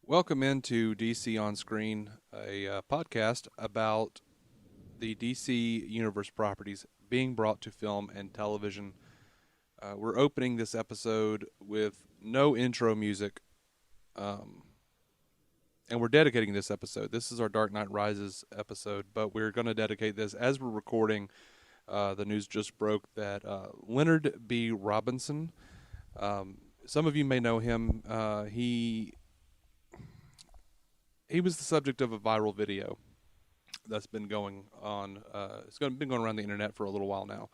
Welcome into DC On Screen, a podcast about the DC Universe properties being brought to film and television. We're opening this episode with no intro music, and we're dedicating this episode. This is our Dark Knight Rises episode, but we're going to dedicate this as we're recording. The news just broke that Leonard B. Robinson, some of you may know him, he was the subject of a viral video that's been going on. Been going around the internet for a little while now.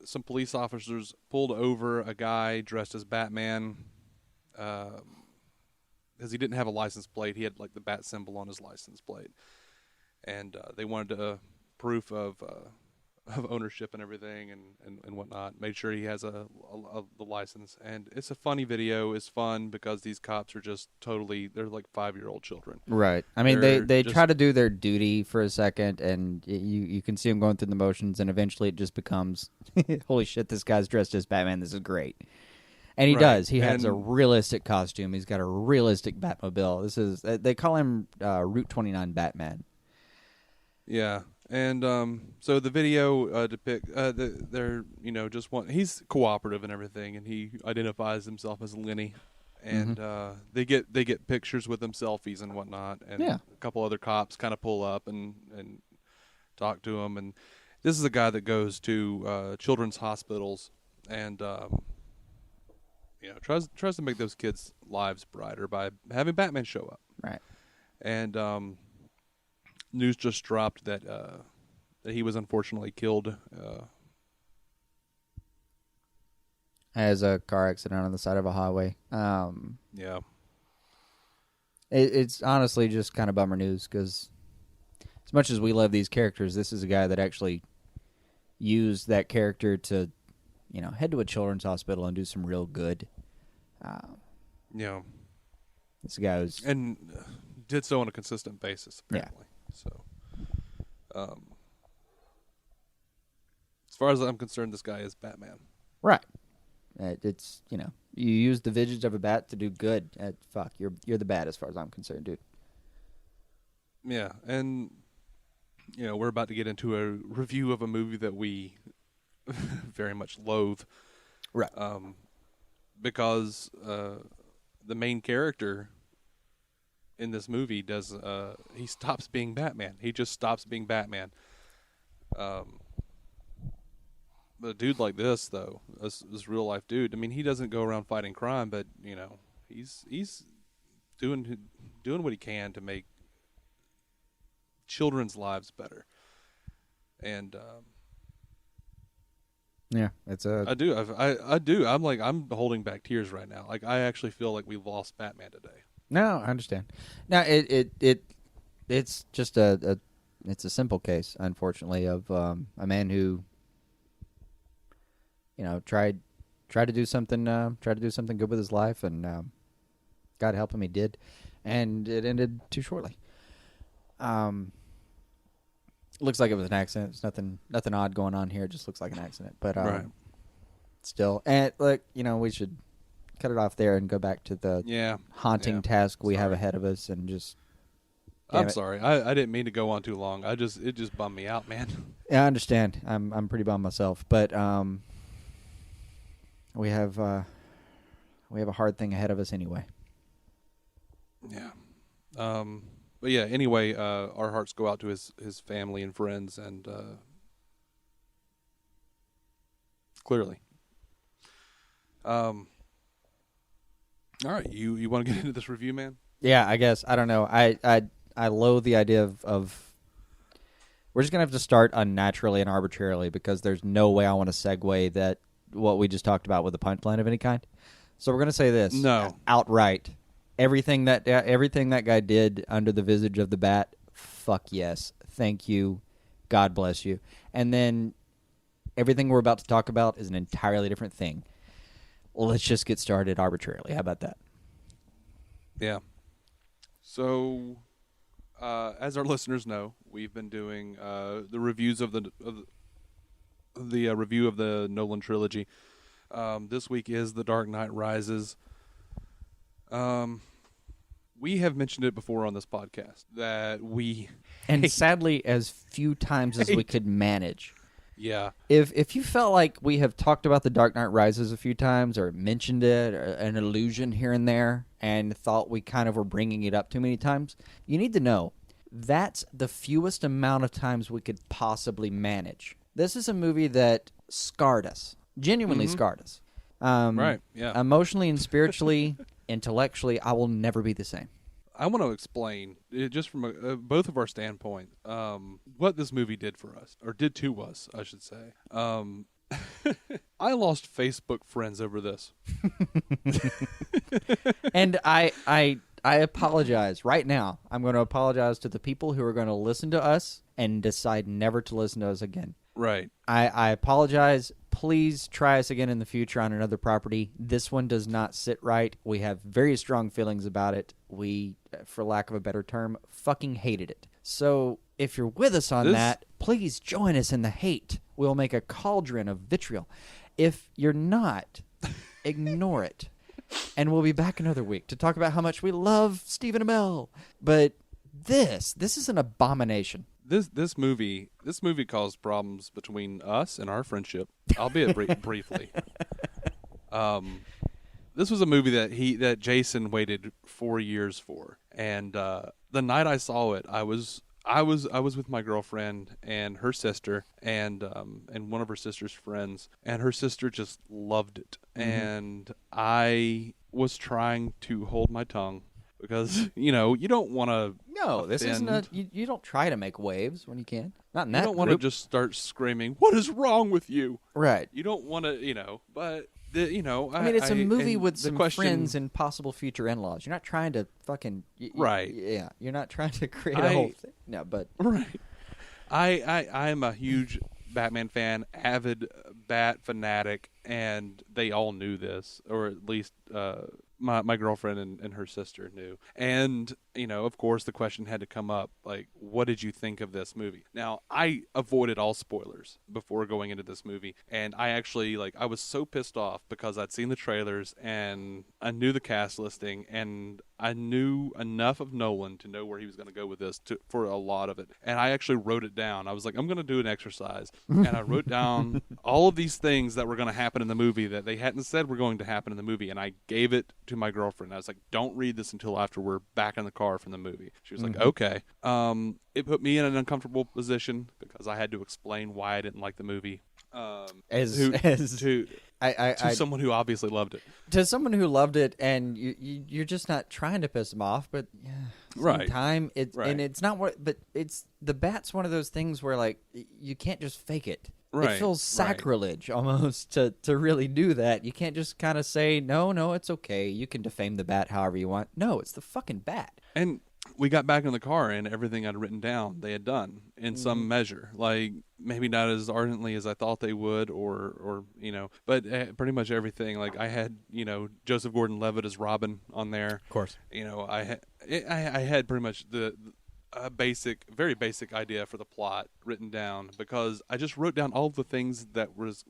Some police officers pulled over a guy dressed as Batman because he didn't have a license plate. He had like the bat symbol on his license plate, and they wanted proof of ownership and everything and whatnot. Made sure he has the license, and it's a funny video. It's fun because these cops are just they're like 5-year-old children. Right. I mean, They're they just try to do their duty for a second, and you can see them going through the motions, and eventually it just becomes, holy shit, this guy's dressed as Batman. This is great. And he does. He has a realistic costume. He's got a realistic Batmobile. They call him Route 29 Batman. Yeah. And so the video they're he's cooperative and everything, and he identifies himself as Lenny, and they get pictures with him, selfies and whatnot, and a couple other cops kind of pull up and talk to him, and this is a guy that goes to children's hospitals and tries to make those kids' lives brighter by having Batman show up, right? And news just dropped that he was unfortunately killed. As a car accident on the side of a highway. Yeah. It's honestly just kind of bummer news because as much as we love these characters, this is a guy that actually used that character to, head to a children's hospital and do some real good. Yeah. This guy was... And did so on a consistent basis, apparently. Yeah. So, as far as I'm concerned, this guy is Batman. Right. It's, you use the vigilance of a bat to do good. Fuck, you're the bat as far as I'm concerned, dude. Yeah, and, we're about to get into a review of a movie that we very much loathe. Right. Because the main character in this movie he stops being Batman. He just stops being Batman. But a dude like this, though, this real life dude, I mean, he doesn't go around fighting crime, but he's doing what he can to make children's lives better. And yeah, it's a... I do. I'm holding back tears right now. Like, I actually feel like we've lost Batman today. No, I understand. Now it's just it's a simple case, unfortunately, of a man who tried to do something good with his life, and God help him, he did, and it ended too shortly. Looks like it was an accident. There's nothing odd going on here. It just looks like an accident, but right. Still, and we should cut it off there and go back to the haunting task we have ahead of us, and just... I'm sorry. I didn't mean to go on too long. It just bummed me out, man. Yeah, I understand. I'm pretty bummed myself, but we have a hard thing ahead of us anyway. Yeah. But yeah. Anyway, our hearts go out to his family and friends, and clearly. All right, you want to get into this review, man? Yeah, I guess. I don't know. I loathe the idea of we're just gonna have to start unnaturally and arbitrarily because there's no way I want to segue that what we just talked about with a punchline of any kind. So we're gonna say this outright. Everything that guy did under the visage of the bat, fuck yes, thank you, God bless you. And then everything we're about to talk about is an entirely different thing. Well, let's just get started arbitrarily. How about that? Yeah. So, as our listeners know, we've been doing the reviews of the review of the Nolan trilogy. This week is The Dark Knight Rises. We have mentioned it before on this podcast that we And sadly, as few times as we could manage. Yeah. If you felt like we have talked about The Dark Knight Rises a few times or mentioned it, or an allusion here and there, and thought we kind of were bringing it up too many times, you need to know that's the fewest amount of times we could possibly manage. This is a movie that scarred us, genuinely scarred us. Right, yeah. Emotionally and spiritually, intellectually, I will never be the same. I want to explain, just from both of our standpoint, what this movie did for us, or did to us, I should say. I lost Facebook friends over this. And I apologize right now. I'm going to apologize to the people who are going to listen to us and decide never to listen to us again. Right. I apologize. Please try us again in the future on another property. This one does not sit right. We have very strong feelings about it. We, for lack of a better term, fucking hated it. So if you're with us on that, please join us in the hate. We'll make a cauldron of vitriol. If you're not, ignore it. And we'll be back another week to talk about how much we love Stephen Amell. But this is an abomination. This movie caused problems between us and our friendship, albeit briefly. This was a movie that Jason waited 4 years for, and the night I saw it, I was with my girlfriend and her sister and one of her sister's friends, and her sister just loved it, and I was trying to hold my tongue. Because, you don't want to. No, this isn't you don't try to make waves when you can. Not in that. You don't want to just start screaming, "What is wrong with you?" Right. You don't want to, but, I mean, it's a movie with some friends and possible future in-laws. You're not trying to fucking. Right. Yeah. You're not trying to create a whole thing. No, but. Right. I am a huge Batman fan, avid Bat fanatic, and they all knew this, or at least my girlfriend and her sister knew. And, of course, the question had to come up, like, what did you think of this movie? Now, I avoided all spoilers before going into this movie, and I actually, I was so pissed off because I'd seen the trailers, and I knew the cast listing, and I knew enough of Nolan to know where he was going to go with this for a lot of it. And I actually wrote it down. I was like, I'm going to do an exercise. And I wrote down all of these things that were going to happen in the movie that they hadn't said were going to happen in the movie. And I gave it to my girlfriend. I was like, don't read this until after we're back in the car from the movie. She was like, okay. It put me in an uncomfortable position because I had to explain why I didn't like the movie. To someone who obviously loved it. To someone who loved it, and you're just not trying to piss them off, but right. Time and it's not what, but it's the Bat's one of those things where you can't just fake it. Right. It feels sacrilege almost to really do that. You can't just kind of say no, it's okay. You can defame the Bat however you want. No, it's the fucking Bat. And we got back in the car, and everything I'd written down they had done in some measure. Maybe not as ardently as I thought they would, or but pretty much everything. I had Joseph Gordon-Levitt as Robin on there. Of course. I had pretty much a very basic idea for the plot written down because I just wrote down all of the things that was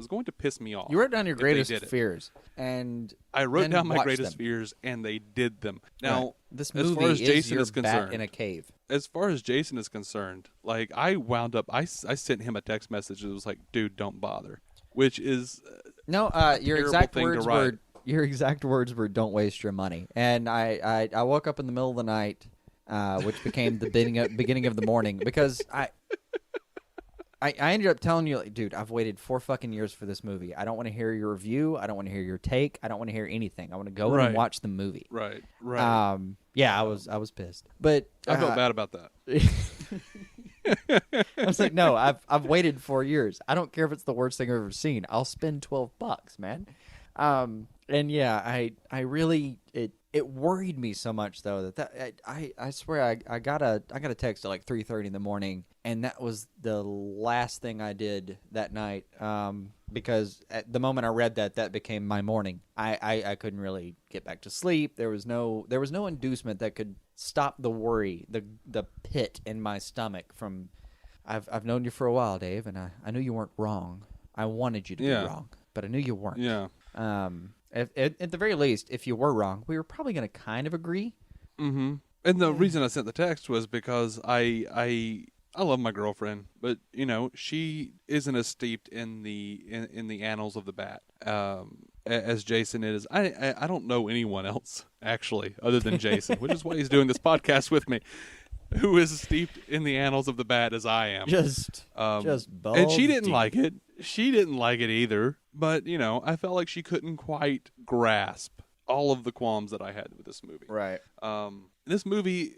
going to piss me off. You wrote down your greatest fears, and I wrote down my greatest them. fears, and they did them. Now, this movie as far as Jason is concerned, Bat in a cave. As far as Jason is concerned, I wound up. I sent him a text message that was like, "Dude, don't bother," which is your exact words were "Don't waste your money." And I woke up in the middle of the night. Which became the beginning of the morning because I ended up telling you, dude, I've waited 4 fucking years for this movie. I don't want to hear your review. I don't want to hear your take. I don't want to hear anything. I want to go and watch the movie. Right. Yeah, I was pissed, but I felt bad about that. I was like, no, I've waited 4 years. I don't care if it's the worst thing I've ever seen. I'll spend $12, man. And yeah, I really it worried me so much though that I swear I got a text at 3:30 in the morning, and that was the last thing I did that night. Because at the moment I read that became my morning. I couldn't really get back to sleep. There was no inducement that could stop the worry, the pit in my stomach from. I've known you for a while, Dave, and I knew you weren't wrong. I wanted you to be wrong, but I knew you weren't. Yeah. At the very least, if you were wrong, we were probably going to kind of agree Mm-hmm. And the reason I sent the text was because I love my girlfriend, but she isn't as steeped in the annals of the bat as Jason is. I don't know anyone else actually other than Jason, which is why he's doing this podcast with me, who is steeped in the annals of the bat as I am. Just balls and she didn't deep. like it. She didn't like it either. But I felt like she couldn't quite grasp all of the qualms that I had with this movie. Right. This movie,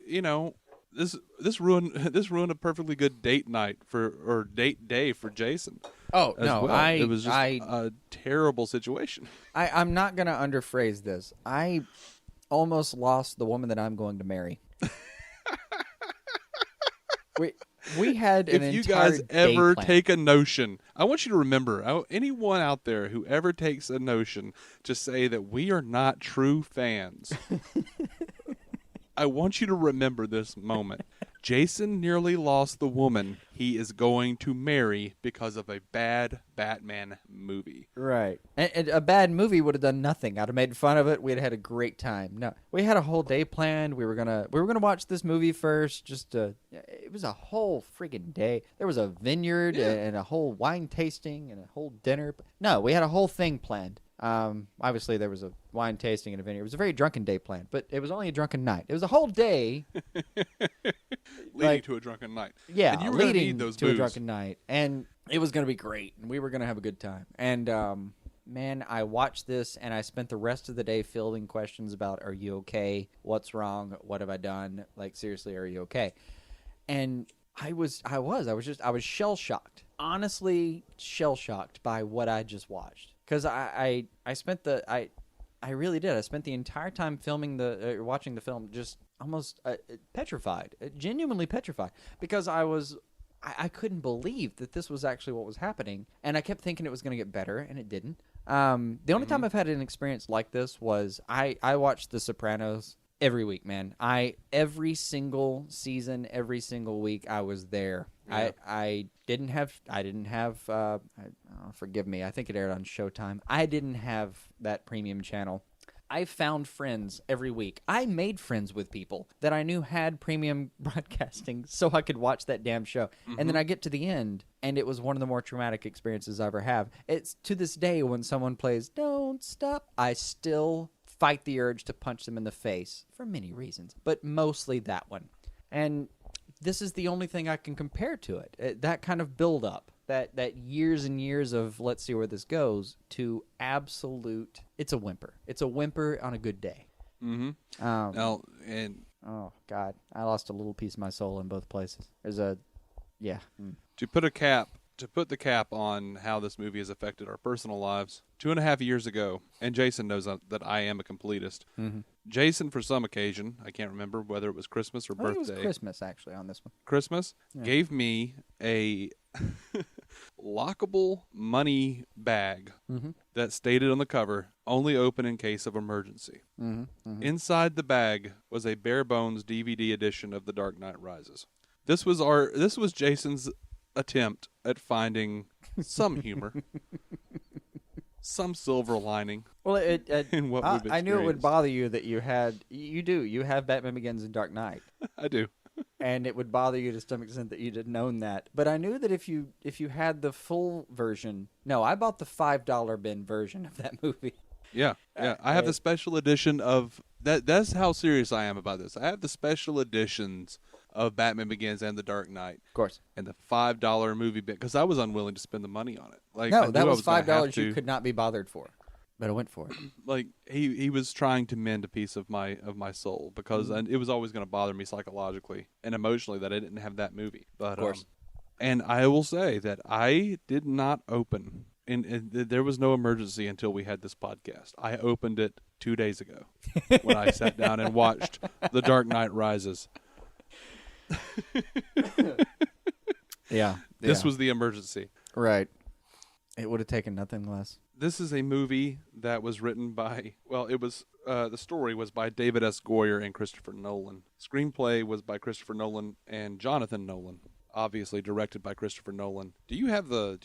this ruined a perfectly good date night or date day for Jason. Oh as no, well. It was just a terrible situation. I'm not going to underphrase this. I almost lost the woman that I'm going to marry. We had an if you entire guys ever day plan. take a notion, I want you to remember, anyone out there who ever takes a notion to say that we are not true fans, I want you to remember this moment. Jason nearly lost the woman he is going to marry because of a bad Batman movie. Right. And a bad movie would have done nothing. I'd have made fun of it. We'd have had a great time. No, we had a whole day planned. We were gonna watch this movie first. It was a whole freaking day. There was a vineyard and a whole wine tasting and a whole dinner. No, we had a whole thing planned. Obviously there was a wine tasting and a vineyard. It was a very drunken day planned, but it was only a drunken night. It was a whole day. Leading to a drunken night. Yeah, and you were gonna leading need those to booze. a drunken night. And it was going to be great, and we were going to have a good time. And, man, I watched this, and I spent the rest of the day fielding questions about, are you okay? What's wrong? What have I done? Like, seriously, are you okay? And I was shell-shocked. Honestly, shell-shocked by what I just watched. Because I really did. I spent the entire time watching the film just almost petrified, genuinely petrified, because I couldn't believe that this was actually what was happening, and I kept thinking it was going to get better, and it didn't. The only time I've had an experience like this was I watched The Sopranos every week, man. Every single season, every single week, I was there. Yeah. I didn't have. Forgive me. I think it aired on Showtime. I didn't have that premium channel. I found friends every week. I made friends with people that I knew had premium broadcasting so I could watch that damn show. Mm-hmm. And then I get to the end, and it was one of the more traumatic experiences I ever have. It's to this day when someone plays Don't Stop, I still fight the urge to punch them in the face for many reasons, but mostly that one. And this is the only thing I can compare to it. That kind of build-up. That years and years of let's see where this goes to absolute. It's a whimper. It's a whimper on a good day. Mm-hmm. Oh God, I lost a little piece of my soul in both places. To put the cap on how this movie has affected our personal lives. 2.5 years ago, and Jason knows that I am a completist. Mm-hmm. Jason, for some occasion, I can't remember whether it was Christmas or birthday. I think it was Christmas, actually, on this one. Christmas gave me a lockable money bag that stated on the cover, only open in case of emergency. Mm-hmm. Mm-hmm. Inside the bag was a bare bones DVD edition of The Dark Knight Rises. This was Jason's attempt at finding some humor, some silver lining. Well, in what we've experienced. I knew it would bother you that you have Batman Begins and Dark Knight. I do. And it would bother you to some extent that you didn't own that. But I knew that if you had the full version, I bought the $5 bin version of that movie. Yeah. I have the special edition of that. That's how serious I am about this. I have the special editions of Batman Begins and The Dark Knight, of course, and the $5 movie bit because I was unwilling to spend the money on it. Like, no, that was $5 you could not be bothered for, but I went for it. Like he was trying to mend a piece of my soul because it was always going to bother me psychologically and emotionally that I didn't have that movie. But of course, and I will say that I did not open. And there was no emergency until we had this podcast. I opened it 2 days ago when I sat down and watched The Dark Knight Rises. Yeah. This was the emergency. Right. It would have taken nothing less. This is a movie that was written by, the story was by David S. Goyer and Christopher Nolan. Screenplay was by Christopher Nolan and Jonathan Nolan. obviously directed by Christopher Nolan. Do you have the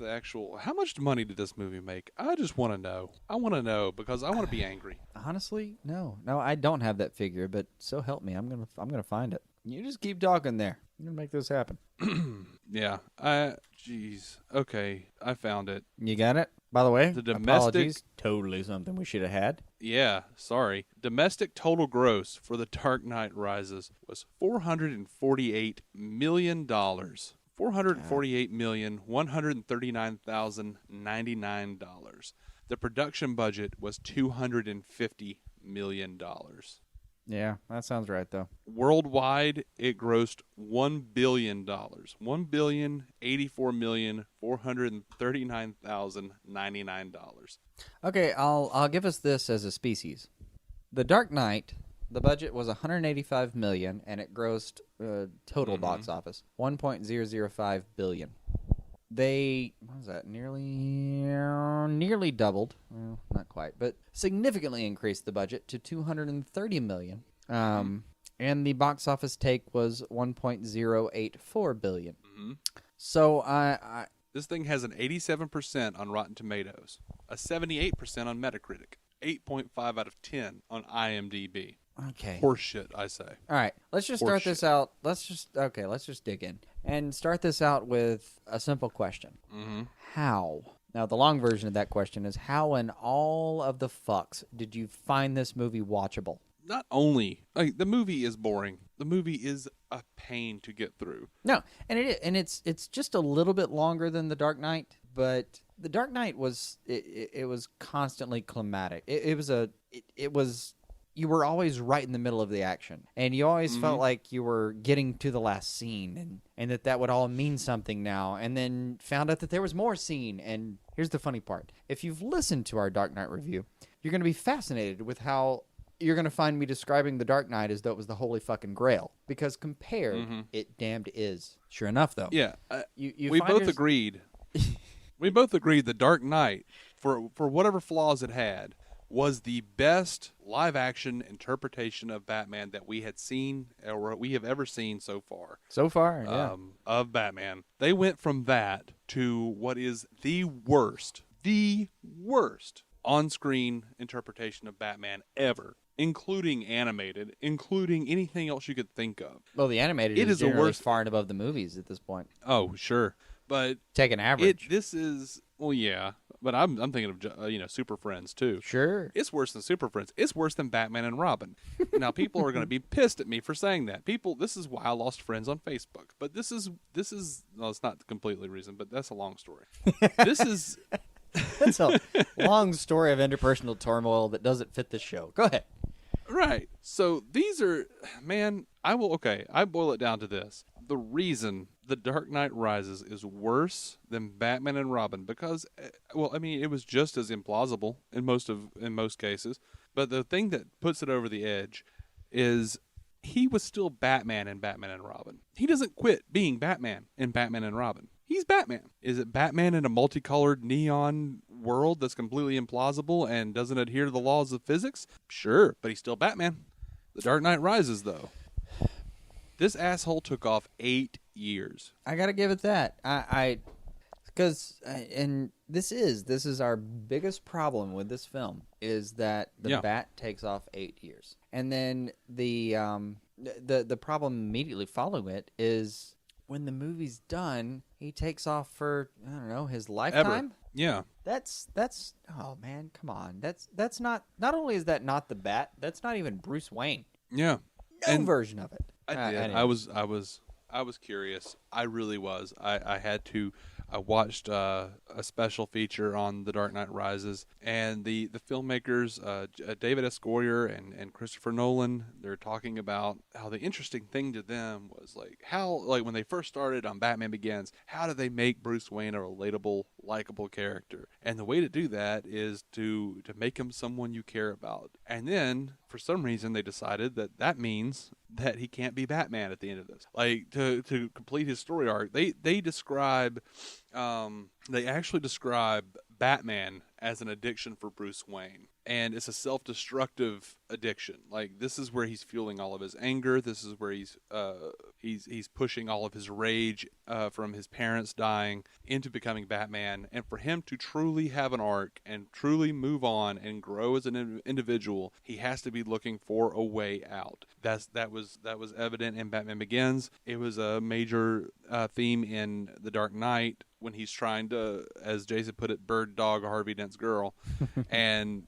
actual? How much money did this movie make? I just want to know. I want to know because I want to be angry. Honestly, no, I don't have that figure, but so help me, I'm gonna find it. You just keep talking there. I'm gonna make this happen. Yeah. Jeez. Okay, I found it. You got it? By the way, The domestic- apologies. Totally something we should have had. Yeah, sorry. Domestic total gross for The Dark Knight Rises was $448 million. $448,139,099. The production budget was $250 million. Yeah, that sounds right, though. Worldwide, it grossed $1 billion. $1,084,439,099. Okay, I'll give us this as a species. The Dark Knight, the budget was $185 million, and it grossed total box office $1.005 billion. They, what was that, nearly doubled, well, not quite, but significantly increased the budget to $230 million. And the box office take was $1.084 billion. Mm-hmm. So This thing has an 87% on Rotten Tomatoes, a 78% on Metacritic, 8.5 out of 10 on IMDb. Okay. Horseshit, I say. All right, let's just start this out. Let's just dig in and start this out with a simple question. Mm-hmm. How? Now, the long version of that question is, how in all of the fucks did you find this movie watchable? Not only, like, the movie is boring. The movie is a pain to get through. No, and it's just a little bit longer than The Dark Knight, but The Dark Knight was it was constantly climatic. It was you were always right in the middle of the action, and you always felt like you were getting to the last scene, and that would all mean something now, and then found out that there was more scene. And here's the funny part: if you've listened to our Dark Knight review, you're going to be fascinated with how you're going to find me describing The Dark Knight as though it was the holy fucking grail, because compared, it damned is. Sure enough, though. Yeah, you we find both agreed. We both agreed The Dark Knight, for whatever flaws it had, was the best live-action interpretation of Batman that we had seen or we have ever seen so far. So far, yeah. Of Batman. They went from that to what is the worst on-screen interpretation of Batman ever, including animated, including anything else you could think of. Well, the animated is generally far and above the movies at this point. Oh, sure. But take an average. This is, well, yeah. But I'm thinking of Super Friends too. Sure, it's worse than Super Friends. It's worse than Batman and Robin. Now people are going to be pissed at me for saying that. This is why I lost friends on Facebook. But this is well, it's not completely reason, but that's a long story. This is that's a long story of interpersonal turmoil that doesn't fit the show. Go ahead. Right. So these are, man. I boil it down to this. The reason The Dark Knight Rises is worse than Batman and Robin because, well, I mean, it was just as implausible in most cases. But the thing that puts it over the edge is he was still Batman in Batman and Robin. He doesn't quit being Batman in Batman and Robin. He's Batman. Is it Batman in a multicolored neon world that's completely implausible and doesn't adhere to the laws of physics? Sure, but he's still Batman. The Dark Knight Rises, though. This asshole took off 8 years. I gotta give it that. And this is our biggest problem with this film is that the Bat takes off 8 years, and then the problem immediately following it is when the movie's done, he takes off for I don't know his lifetime. Ever. Yeah. That's oh man, come on. That's not only is that not the Bat, that's not even Bruce Wayne. Yeah. No version of it. I did. Anyway. I was curious. I really was. I had to. I watched a special feature on The Dark Knight Rises, and the filmmakers, David S. Goyer and Christopher Nolan, they're talking about how the interesting thing to them was when they first started on Batman Begins, how do they make Bruce Wayne a relatable, likable character? And the way to do that is to make him someone you care about. And then, for some reason, they decided that means that he can't be Batman at the end of this. Like, to complete his story arc, they actually describe Batman as an addiction for Bruce Wayne. And it's a self-destructive addiction. Like, this is where he's fueling all of his anger. This is where he's pushing all of his rage from his parents dying into becoming Batman. And for him to truly have an arc and truly move on and grow as an individual, he has to be looking for a way out. That was evident in Batman Begins. It was a major theme in The Dark Knight when he's trying to, as Jason put it, bird dog Harvey Dent's girl. And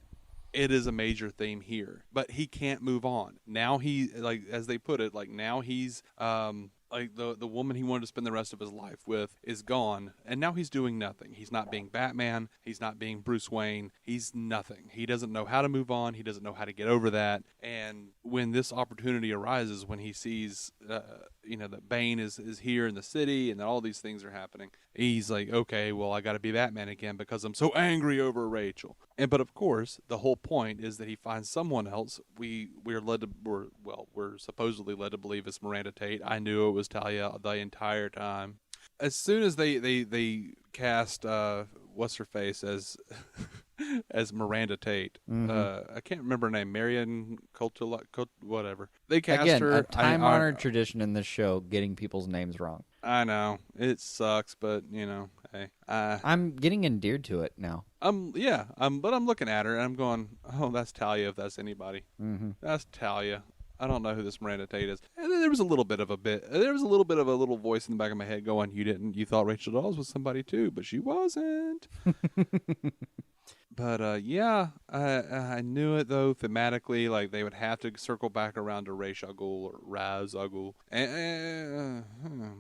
it is a major theme here, but he can't move on. Now he, like, as they put it, like, now he's, like, the woman he wanted to spend the rest of his life with is gone, and now he's doing nothing. He's not being Batman. He's not being Bruce Wayne. He's nothing. He doesn't know how to move on. He doesn't know how to get over that. And when this opportunity arises, when he sees, that Bane is here in the city and that all these things are happening, he's like, okay, well, I got to be Batman again because I'm so angry over Rachel. But of course, the whole point is that he finds someone else. We're supposedly led to believe it's Miranda Tate. I knew it was Talia the entire time. As soon as they cast what's her face as as Miranda Tate, I can't remember her name, Marion whatever. They cast her. A time-honored tradition in this show, getting people's names wrong. I know it sucks, but hey, I'm getting endeared to it now. But I'm looking at her and I'm going, oh, that's Talia. If that's anybody, that's Talia. I don't know who this Miranda Tate is. And then there was a little bit of a little voice in the back of my head going, you thought Rachel Dawes was somebody too, but she wasn't. But I knew it though thematically. Like, they would have to circle back around to Ra's al Ghul or Raz al Ghul. And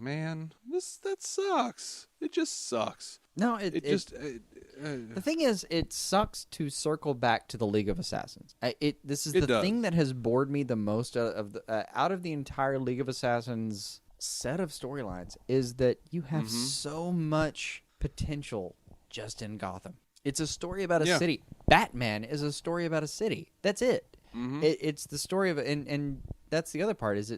man, that sucks. It just sucks. No, the thing is, it sucks to circle back to the League of Assassins. This is the thing that has bored me the most out of the entire League of Assassins set of storylines, is that you have so much potential just in Gotham. It's a story about a city. Batman is a story about a city. That's it. It's the story of and that's the other part. Is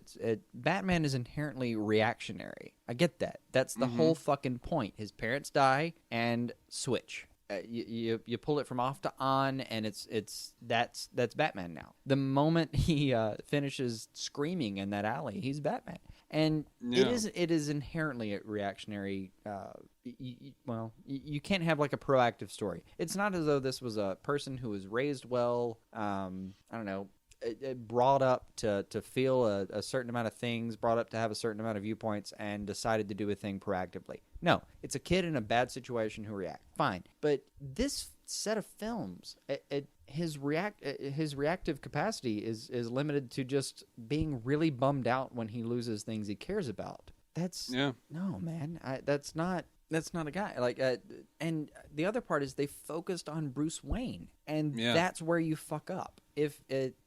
Batman is inherently reactionary. I get that. That's the whole fucking point. His parents die and switch. You pull it from off to on, and that's Batman now. The moment he finishes screaming in that alley, he's Batman. And it is inherently a reactionary. You can't have like a proactive story. It's not as though this was a person who was raised well. I don't know, brought up to feel a certain amount of things, brought up to have a certain amount of viewpoints, and decided to do a thing proactively. No, it's a kid in a bad situation who reacts. Fine, but this set of films, his reactive capacity is limited to just being really bummed out when he loses things he cares about. No, man. That's not a guy. Like, and the other part is they focused on Bruce Wayne, and that's where you fuck up.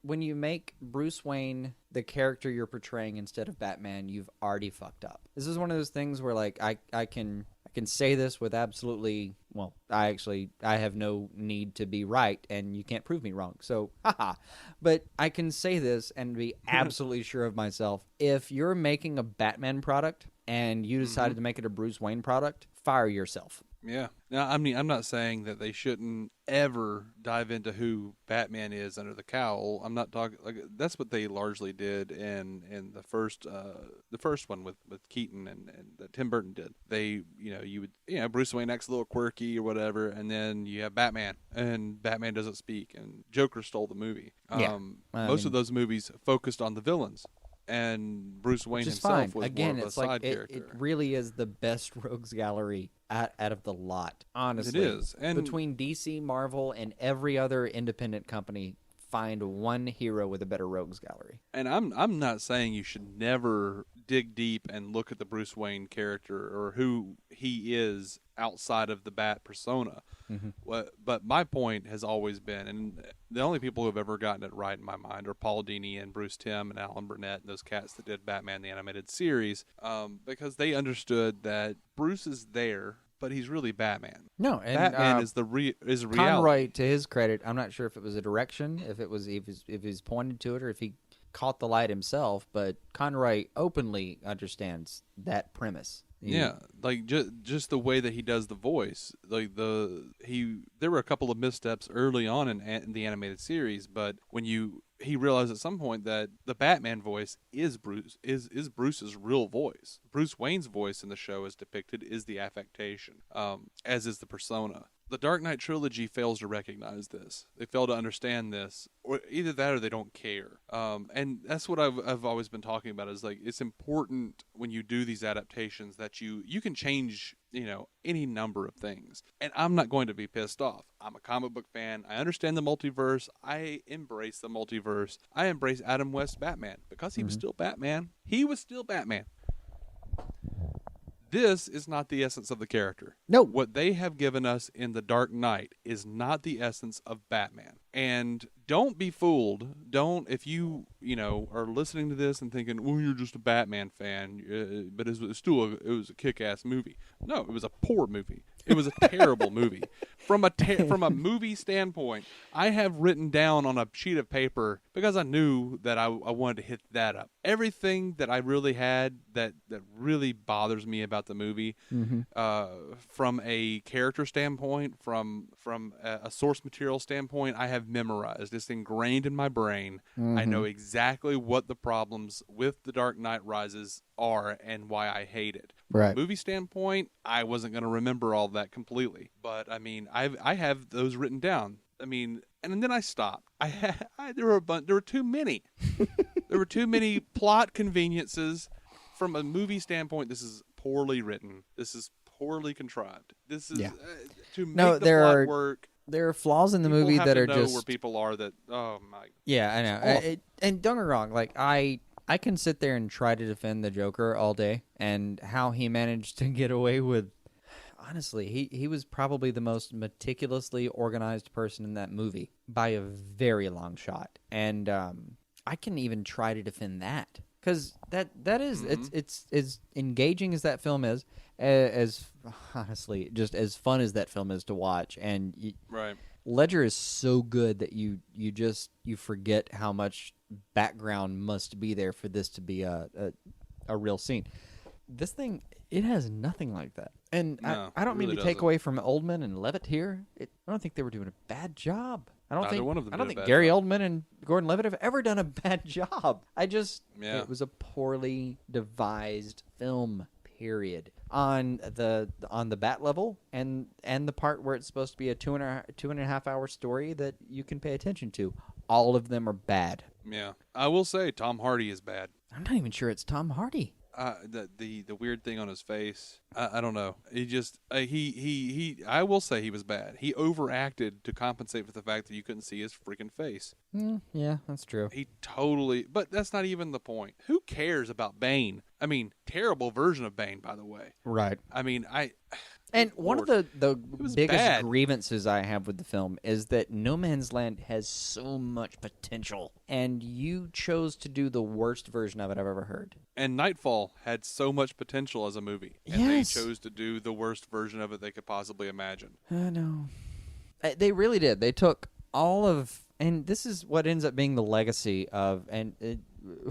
When you make Bruce Wayne the character you're portraying instead of Batman, you've already fucked up. This is one of those things where, like, I can say this with absolutely, well, I have no need to be right, and you can't prove me wrong. So, haha. But I can say this and be absolutely sure of myself. If you're making a Batman product and you decided to make it a Bruce Wayne product, fire yourself. Yeah. Now, I mean, I'm not saying that they shouldn't ever dive into who Batman is under the cowl. I'm not talking like that's what they largely did in the first one with Keaton and that Tim Burton did. They, Bruce Wayne acts a little quirky or whatever, and then you have Batman, and Batman doesn't speak, and Joker stole the movie. Most of those movies focused on the villains. And Bruce Wayne himself was more of a side character. It really is the best rogues gallery out of the lot, honestly. It is. And between DC, Marvel, and every other independent company, find one hero with a better rogues gallery. And I'm not saying you should never dig deep and look at the Bruce Wayne character or who he is outside of the Bat persona. But my point has always been, and the only people who have ever gotten it right in my mind are Paul Dini and Bruce Timm and Alan Burnett and those cats that did Batman the Animated Series, because they understood that Bruce is there, but he's really Batman. No, and Batman is reality. Conroy, to his credit, I'm not sure if it was a direction, if he's pointed to it, or if he caught the light himself, but Conroy openly understands that premise. Yeah, like just the way that he does the voice, like there were a couple of missteps early on in the animated series, but when he realized at some point that the Batman voice is Bruce's real voice. Bruce Wayne's voice in the show, as depicted, is the affectation, as is the persona. The Dark Knight Trilogy fails to recognize this. They fail to understand this, or either that or they don't care. And that's what I've always been talking about. Is like it's important when you do these adaptations that you can change any number of things. And I'm not going to be pissed off. I'm a comic book fan. I understand the multiverse. I embrace the multiverse. I embrace Adam West's Batman because he was still Batman. He was still Batman. This is not the essence of the character. No. What they have given us in The Dark Knight is not the essence of Batman. And don't be fooled. If you are listening to this and thinking, well, you're just a Batman fan, but it was a kick-ass movie. No, it was a poor movie. It was a terrible movie. From a movie standpoint, I have written down on a sheet of paper, because I knew that I wanted to hit that up, everything that I really had that really bothers me about the movie, from a character standpoint, from a source material standpoint, I have memorized. It's ingrained in my brain. I know exactly what the problems with The Dark Knight Rises are and why I hate it. From a movie standpoint, I wasn't going to remember all that completely. But, I mean, I have those written down. I mean, and then I stopped. There were too many. There were too many plot conveniences. From a movie standpoint, this is poorly written. This is poorly contrived. This is to make the plot work. There are flaws in the movie that are just where people are that. Oh my. Yeah, I know. And don't get me wrong. Like I can sit there and try to defend the Joker all day and how he managed to get away with. Honestly, he was probably the most meticulously organized person in that movie by a very long shot, and I can even try to defend that. Because that is it's as engaging as that film is, as honestly just as fun as that film is to watch, and Ledger is so good that you forget how much background must be there for this to be a real scene. This thing, it has nothing like that, and no, I don't mean to take away from Oldman and Levitt here. I don't think they were doing a bad job. I don't think Gary Oldman and Gordon Levitt have ever done a bad job. It was a poorly devised film, period. On the bat level and the part where it's supposed to be a two and a half hour story that you can pay attention to, all of them are bad. Yeah, I will say Tom Hardy is bad. I'm not even sure it's Tom Hardy. The weird thing on his face, I don't know. He just he I will say he was bad. He overacted to compensate for the fact that you couldn't see his freaking face. Yeah, that's true. But that's not even the point. Who cares about Bane? I mean, terrible version of Bane, by the way. Right. I mean, And one of the biggest grievances I have with the film is that No Man's Land has so much potential, and you chose to do the worst version of it I've ever heard. And Nightfall had so much potential as a movie, and they chose to do the worst version of it they could possibly imagine. I know. They really did. They took all of... And this is what ends up being the legacy of...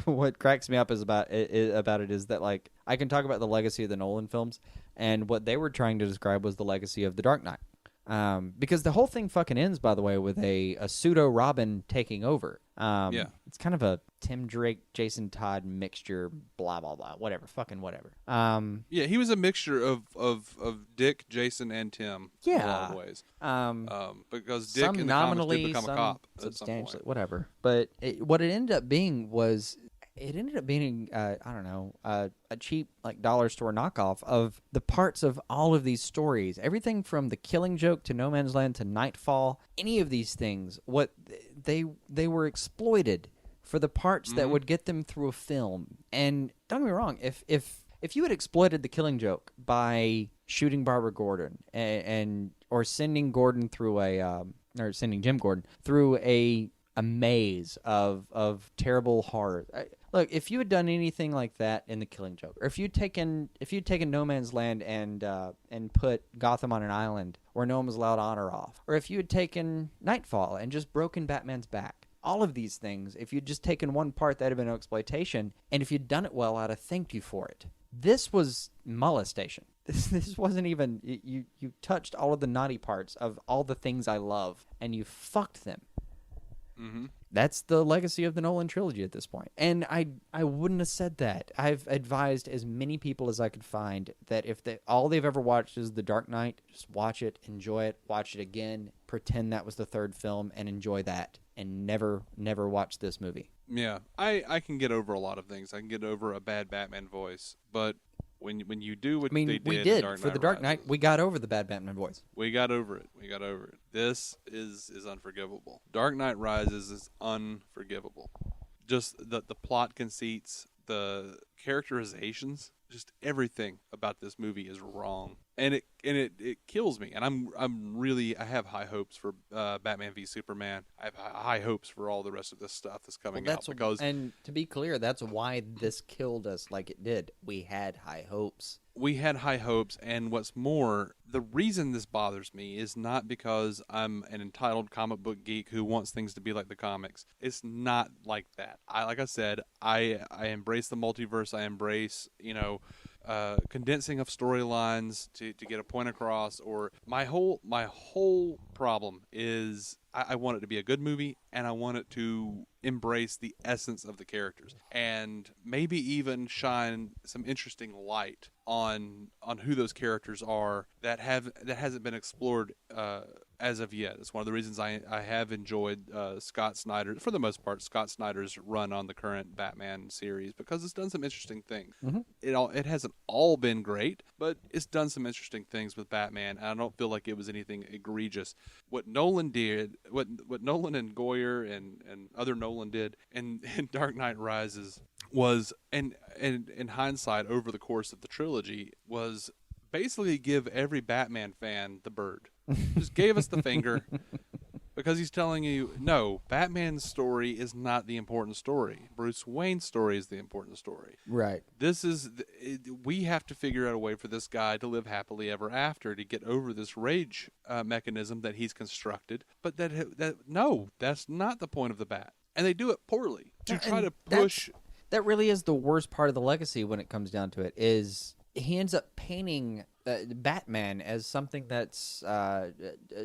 what cracks me up about it is that, like, I can talk about the legacy of the Nolan films, and what they were trying to describe was the legacy of The Dark Knight. Because the whole thing fucking ends, by the way, with a pseudo Robin taking over. It's kind of a Tim Drake, Jason Todd mixture, blah, blah, blah, whatever, fucking whatever. He was a mixture of Dick, Jason, and Tim in a lot of ways. Because Dick in the comics did become a cop at some point. Whatever. But what it ended up being was... It ended up being, a cheap, like, dollar store knockoff of the parts of all of these stories. Everything from The Killing Joke to No Man's Land to Nightfall. Any of these things, they were exploited for the parts that would get them through a film. And don't get me wrong, if you had exploited The Killing Joke by shooting Barbara Gordon or sending Gordon through or sending Jim Gordon through a maze of terrible horror. Look, if you had done anything like that in The Killing Joke, or if you'd taken No Man's Land and put Gotham on an island where no one was allowed on or off, or if you had taken Nightfall and just broken Batman's back, all of these things, if you'd just taken one part, that'd have been exploitation, and if you'd done it well, I'd have thanked you for it. This was molestation. This wasn't even you touched all of the naughty parts of all the things I love, and you fucked them. Mm-hmm. That's the legacy of the Nolan trilogy at this point. And I wouldn't have said that. I've advised as many people as I could find that if all they've ever watched is The Dark Knight, just watch it, enjoy it, watch it again, pretend that was the third film, and enjoy that, and never watch this movie. Yeah, I can get over a lot of things. I can get over a bad Batman voice, but when you do what they did, we did in for The Dark Knight. We got over the bad Batman voice. We got over it. This is unforgivable. Dark Knight Rises is unforgivable. Just the plot conceits, the characterizations, just everything about this movie is wrong, and it kills me. And I have high hopes for Batman v Superman. I have high hopes for all the rest of this stuff that's coming out because. And to be clear, that's why this killed us like it did. We had high hopes. We had high hopes, and what's more, the reason this bothers me is not because I'm an entitled comic book geek who wants things to be like the comics. It's not like that. Like I said, I embrace the multiverse. I embrace, condensing of storylines to get a point across. Or my whole problem is I want it to be a good movie, and I want it to embrace the essence of the characters, and maybe even shine some interesting light on who those characters are that hasn't been explored as of yet. It's one of the reasons I have enjoyed Scott Snyder, for the most part, Scott Snyder's run on the current Batman series, because it's done some interesting things. Mm-hmm. It hasn't all been great, but it's done some interesting things with Batman, and I don't feel like it was anything egregious. What Nolan did, what Nolan and Goyer and other Nolan did in Dark Knight Rises was, and in hindsight over the course of the trilogy, was basically give every Batman fan the bird. Just gave us the finger, because he's telling you, no, Batman's story is not the important story. Bruce Wayne's story is the important story. Right. We have to figure out a way for this guy to live happily ever after, to get over this rage mechanism that he's constructed. But no, that's not the point of the Bat. And they do it poorly to try to push. That really is the worst part of the legacy when it comes down to it, is he ends up painting Batman as something that's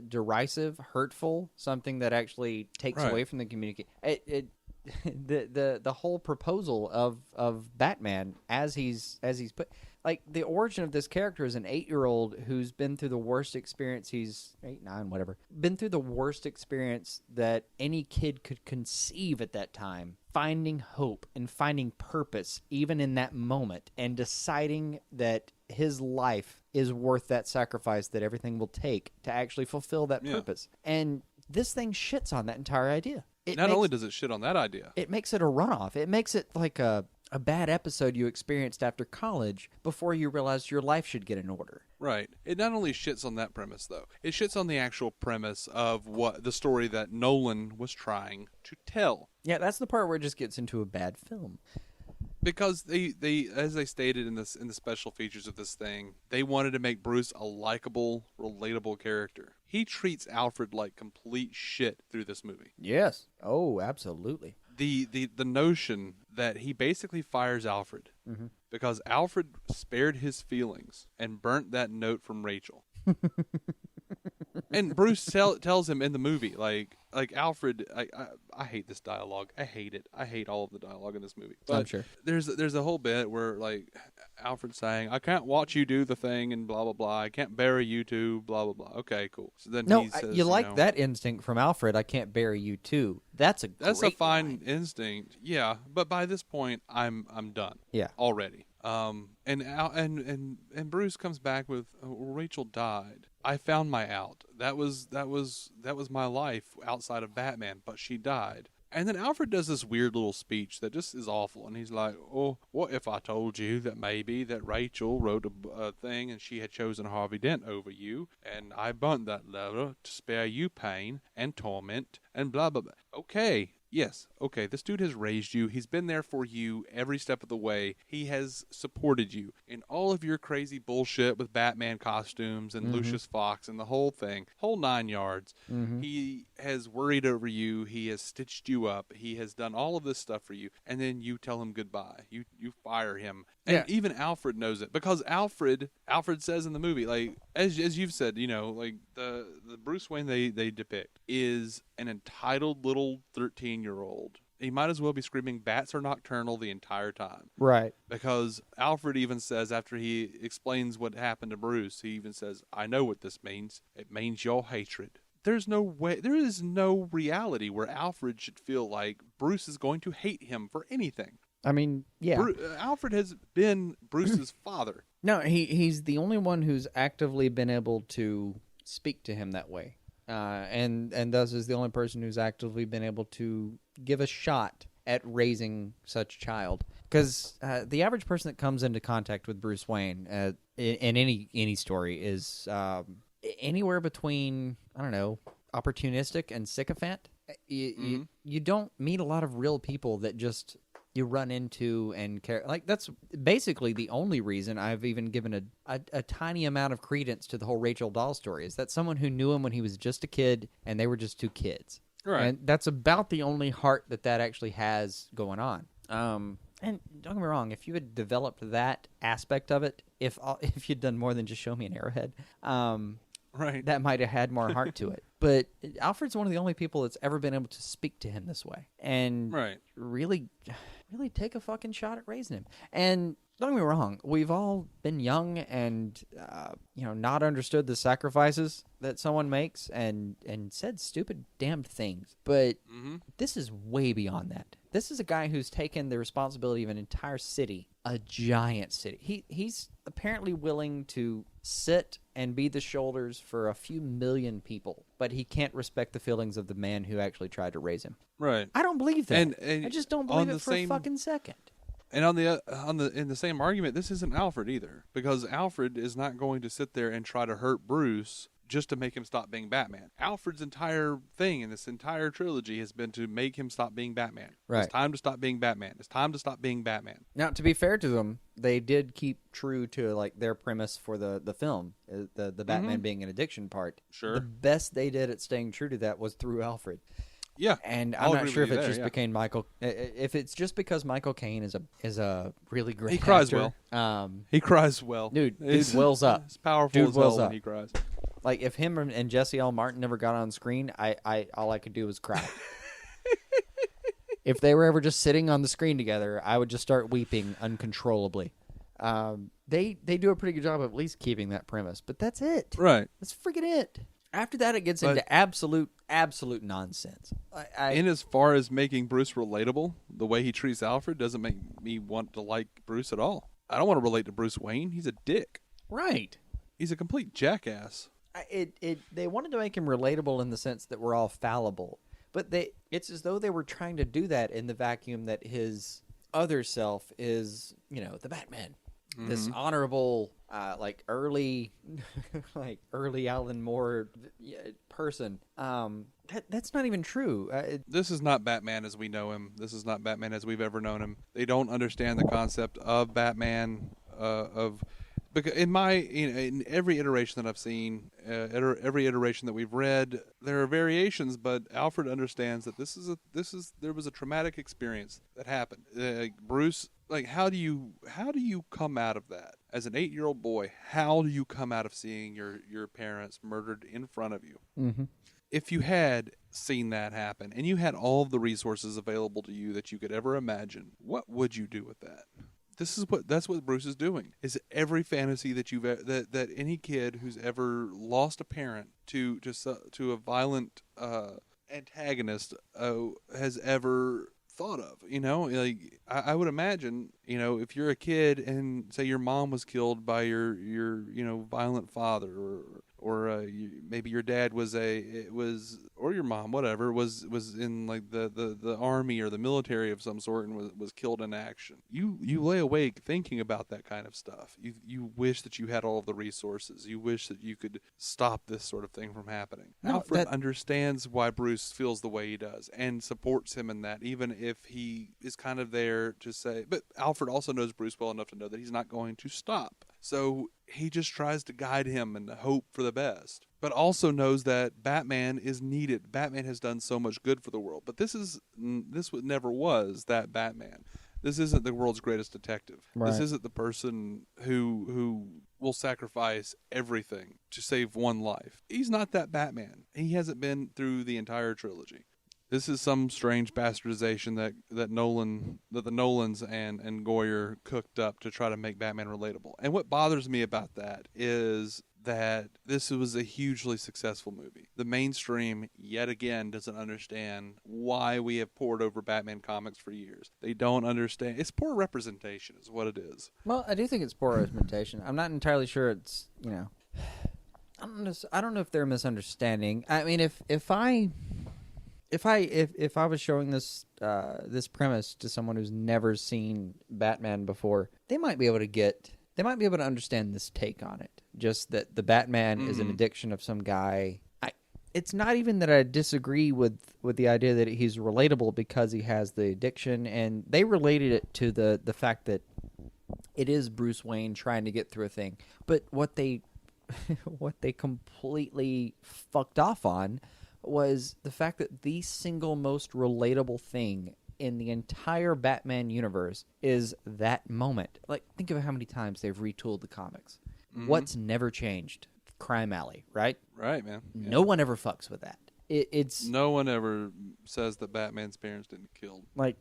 derisive, hurtful, something that actually takes away from the community. The whole proposal of Batman as he's put, like, the origin of this character is an 8-year-old who's been through the worst experience. He's 8, 9, whatever. Been through the worst experience that any kid could conceive at that time. Finding hope and finding purpose even in that moment, and deciding that his life is worth that sacrifice that everything will take to actually fulfill that purpose. And this thing shits on that entire idea. Not only does it shit on that idea, it makes it a runoff. It makes it like a bad episode you experienced after college before you realized your life should get in order. Right. It not only shits on that premise, though. It shits on the actual premise of what the story that Nolan was trying to tell. Yeah, that's the part where it just gets into a bad film. Because they as they stated in the special features of this thing, they wanted to make Bruce a likable, relatable character. He treats Alfred like complete shit through this movie. Yes. Oh, absolutely. The notion that he basically fires Alfred because Alfred spared his feelings and burnt that note from Rachel. And Bruce tells him in the movie, like Alfred, I hate this dialogue. I hate it. I hate all of the dialogue in this movie. But I'm sure. There's a whole bit where, like, Alfred's saying, I can't watch you do the thing and blah, blah, blah. I can't bury you two, blah, blah, blah. Okay, cool. So then he says, you like that instinct from Alfred, I can't bury you too. That's a fine line. instinct. Yeah, but by this point I'm done. Yeah. Already. And Bruce comes back with, Rachel died. I found my out. That was my life outside of Batman, but she died. And then Alfred does this weird little speech that just is awful. And he's like, oh, what if I told you that maybe that Rachel wrote a thing and she had chosen Harvey Dent over you, and I burnt that letter to spare you pain and torment and blah, blah, blah. Okay, yes, okay, this dude has raised you. He's been there for you every step of the way. He has supported you in all of your crazy bullshit with Batman costumes and Lucius Fox and the whole thing, whole 9 yards. He has worried over you. He has stitched you up. He has done all of this stuff for you. And then you tell him goodbye. You fire him. And even Alfred knows it, because Alfred says in the movie, like, as you've said, you know, like the Bruce Wayne they depict is an entitled little 13-year-old. He might as well be screaming "bats are nocturnal" the entire time. Right. Because Alfred even says, after he explains what happened to Bruce, he even says, "I know what this means. It means your hatred." There is no reality where Alfred should feel like Bruce is going to hate him for anything. I mean, yeah. Alfred has been Bruce's father. No, he's the only one who's actively been able to speak to him that way. And thus is the only person who's actively been able to give a shot at raising such a child. Because the average person that comes into contact with Bruce Wayne in any story is anywhere between, I don't know, opportunistic and sycophant. You don't meet a lot of real people that just you run into and care. Like, that's basically the only reason I've even given a tiny amount of credence to the whole Rachel Dahl story, is that someone who knew him when he was just a kid and they were just two kids. Right. And that's about the only heart that actually has going on. And don't get me wrong, if you had developed that aspect of it, if you'd done more than just show me an arrowhead, right, that might have had more heart to it. But Alfred's one of the only people that's ever been able to speak to him this way and really take a fucking shot at raising him. And don't get me wrong, we've all been young and not understood the sacrifices that someone makes and said stupid damned things. But this is way beyond that. This is a guy who's taken the responsibility of an entire city, a giant city. He's apparently willing to sit and be the shoulders for a few million people, but he can't respect the feelings of the man who actually tried to raise him. Right. I don't believe that. And I just don't believe it for a fucking second. And in the same argument, this isn't Alfred either, because Alfred is not going to sit there and try to hurt Bruce just to make him stop being Batman. Alfred's entire thing in this entire trilogy has been to make him stop being Batman. Right. It's time to stop being Batman. It's time to stop being Batman. Now, to be fair to them, they did keep true to like their premise for the film, the Batman being an addiction part. Sure. The best they did at staying true to that was through Alfred. Yeah, and I'm not sure if it just became Michael. If it's just because Michael Caine is a really great. He cries actor. well. He cries well, dude wells up. It's powerful dude as hell wells when up. he cries. Like if him and Jesse L. Martin never got on screen, I all I could do was cry. If they were ever just sitting on the screen together, I would just start weeping uncontrollably. They do a pretty good job of at least keeping that premise, but that's it. Right. That's freaking it. After that, it gets into absolute nonsense. And as far as making Bruce relatable, the way he treats Alfred doesn't make me want to like Bruce at all. I don't want to relate to Bruce Wayne. He's a dick. Right. He's a complete jackass. They wanted to make him relatable in the sense that we're all fallible, but it's as though they were trying to do that in the vacuum that his other self is, the Batman. This honorable, early Alan Moore person. That's not even true. This is not Batman as we know him. This is not Batman as we've ever known him. They don't understand the concept of Batman. Because in every iteration that I've seen, every iteration that we've read, there are variations. But Alfred understands that there was a traumatic experience that happened. Bruce. Like, how do you come out of that as an 8-year-old boy? How do you come out of seeing your parents murdered in front of you? Mm-hmm. If you had seen that happen and you had all of the resources available to you that you could ever imagine, what would you do with that? That's what Bruce is doing. Is every fantasy that that any kid who's ever lost a parent to a violent antagonist has ever thought of, like I would imagine, if you're a kid and say your mom was killed by your violent father maybe your dad was or your mom, whatever, was in like the army or the military of some sort and was killed in action. You lay awake thinking about that kind of stuff. You wish that you had all of the resources. You wish that you could stop this sort of thing from happening. No, Alfred understands why Bruce feels the way he does and supports him in that, even if he is kind of there to say. But Alfred also knows Bruce well enough to know that he's not going to stop. So he just tries to guide him and hope for the best, but also knows that Batman is needed. Batman has done so much good for the world, but this never was that Batman. This isn't the world's greatest detective. Right. This isn't the person who will sacrifice everything to save one life. He's not that Batman. He hasn't been through the entire trilogy. This is some strange bastardization that the Nolans and Goyer cooked up to try to make Batman relatable. And what bothers me about that is that this was a hugely successful movie. The mainstream, yet again, doesn't understand why we have poured over Batman comics for years. They don't understand. It's poor representation is what it is. Well, I do think it's poor representation. I'm not entirely sure it's, I don't know if they're misunderstanding. I mean, if I was showing this premise to someone who's never seen Batman before, they might be able to understand this take on it. Just that the Batman is an addiction of some guy. It's not even that I disagree with the idea that he's relatable because he has the addiction, and they related it to the fact that it is Bruce Wayne trying to get through a thing. But what they completely fucked off on was the fact that the single most relatable thing in the entire Batman universe is that moment. Like, think of how many times they've retooled the comics. Mm-hmm. What's never changed? Crime Alley, right? Right, man. Yeah. No one ever fucks with that. It's no one ever says that Batman's parents didn't kill. Like,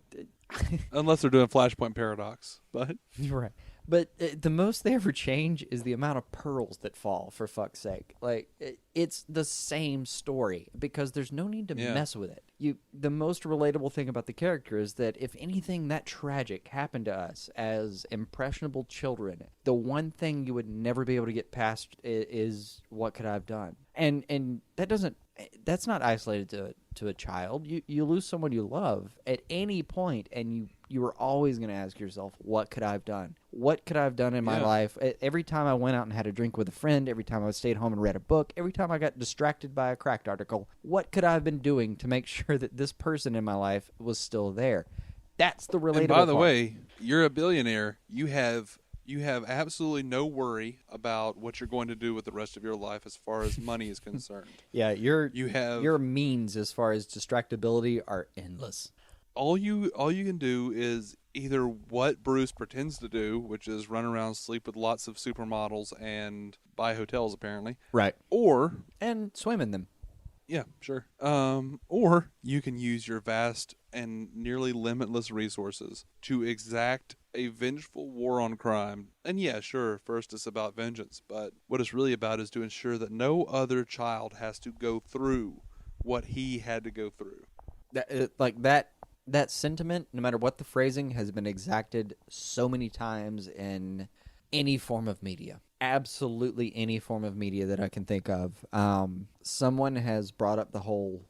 unless they're doing Flashpoint Paradox, but right. But the most they ever change is the amount of pearls that fall, for fuck's sake. Like, it's the same story because there's no need to mess with it. The most relatable thing about the character is that if anything that tragic happened to us as impressionable children, the one thing you would never be able to get past is what could I have done? And that's not isolated to a child. You lose someone you love at any point, and you are always going to ask yourself, what could I have done? What could I have done in my life? Every time I went out and had a drink with a friend, every time I stayed home and read a book, every time I got distracted by a Cracked article, what could I have been doing to make sure that this person in my life was still there? That's the relatable And by the part. way, you're a billionaire. You have absolutely no worry about what you're going to do with the rest of your life as far as money is concerned. Yeah, your means as far as distractibility are endless. All you can do is either what Bruce pretends to do, which is run around, sleep with lots of supermodels, and buy hotels, apparently. Right. And swim in them. Yeah, sure. Or you can use your vast and nearly limitless resources to exact a vengeful war on crime. And yeah, sure, first it's about vengeance, but what it's really about is to ensure that no other child has to go through what he had to go through. That sentiment, no matter what the phrasing, has been exacted so many times in any form of media. Absolutely any form of media that I can think of. Someone has brought up the whole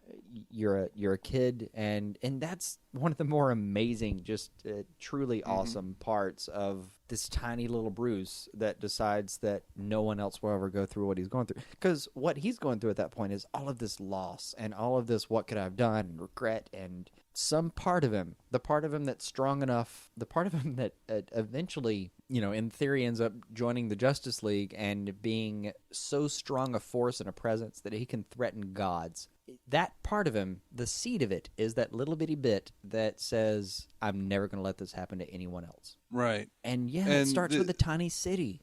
you're a kid, and that's one of the more amazing, just truly awesome parts of this tiny little Bruce that decides that no one else will ever go through what he's going through. Because what he's going through at that point is all of this loss and all of this what could I have done and regret, and some part of him, the part of him that's strong enough, the part of him that eventually, in theory ends up joining the Justice League and being so strong a force and a presence that he can threaten gods. That part of him, the seed of it, is that little bitty bit that says, I'm never going to let this happen to anyone else. Right. And it starts with a tiny city,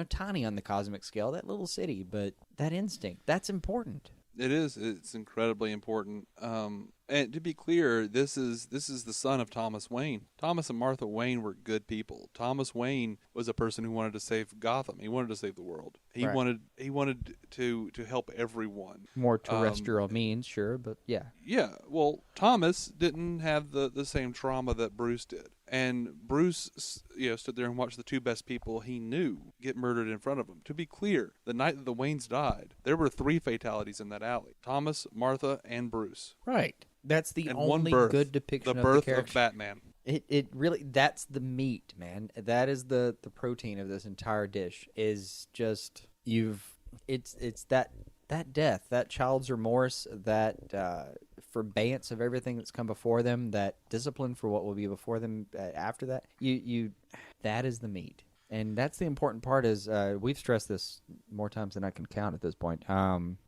tiny on the cosmic scale, that little city, but that instinct, that's important. It is. It's incredibly important. And to be clear, this is the son of Thomas Wayne. Thomas and Martha Wayne were good people. Thomas Wayne was a person who wanted to save Gotham. He wanted to save the world. He wanted to help everyone. More terrestrial means, sure, but yeah. Yeah. Well, Thomas didn't have the same trauma that Bruce did. And Bruce, stood there and watched the two best people he knew get murdered in front of him. To be clear, the night that the Waynes died, there were 3 fatalities in that alley: Thomas, Martha, and Bruce. Right. That's the And only one birth, good depiction the of the birth character. of Batman. It really, that's the meat, man. That is the protein of this entire dish. Is just it's that death, that child's remorse, that forbearance of everything that's come before them, that discipline for what will be before them after that. That is the meat. And that's the important part. Is we've stressed this more times than I can count at this point.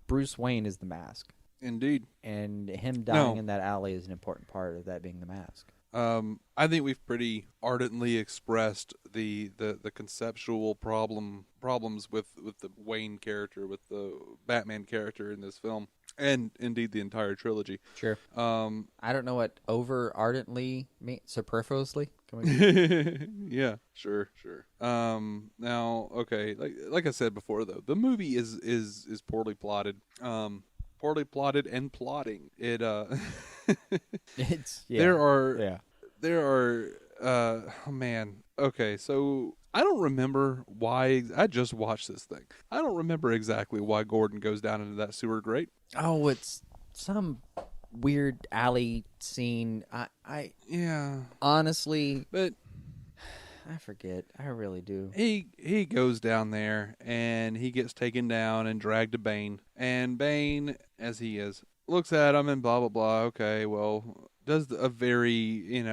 Bruce Wayne is the mask. Indeed. And him dying in that alley is an important part of that being the mask. I think we've pretty ardently expressed the conceptual problems with the Wayne character, with the Batman character in this film, and indeed the entire trilogy. Sure. I don't know what over ardently means. Superfluously. Can we... Yeah. Sure. Now, okay. Like I said before, though, the movie is poorly plotted. Poorly plotted and plotting. It it's there are oh man. Okay, so I don't remember why. I just watched this thing. I don't remember exactly why Gordon goes down into that sewer grate. Oh, it's some weird alley scene. I honestly, but I forget. I really do. He goes down there and he gets taken down and dragged to Bane. And Bane, as he is, looks at him and blah blah blah. Okay, well, does a very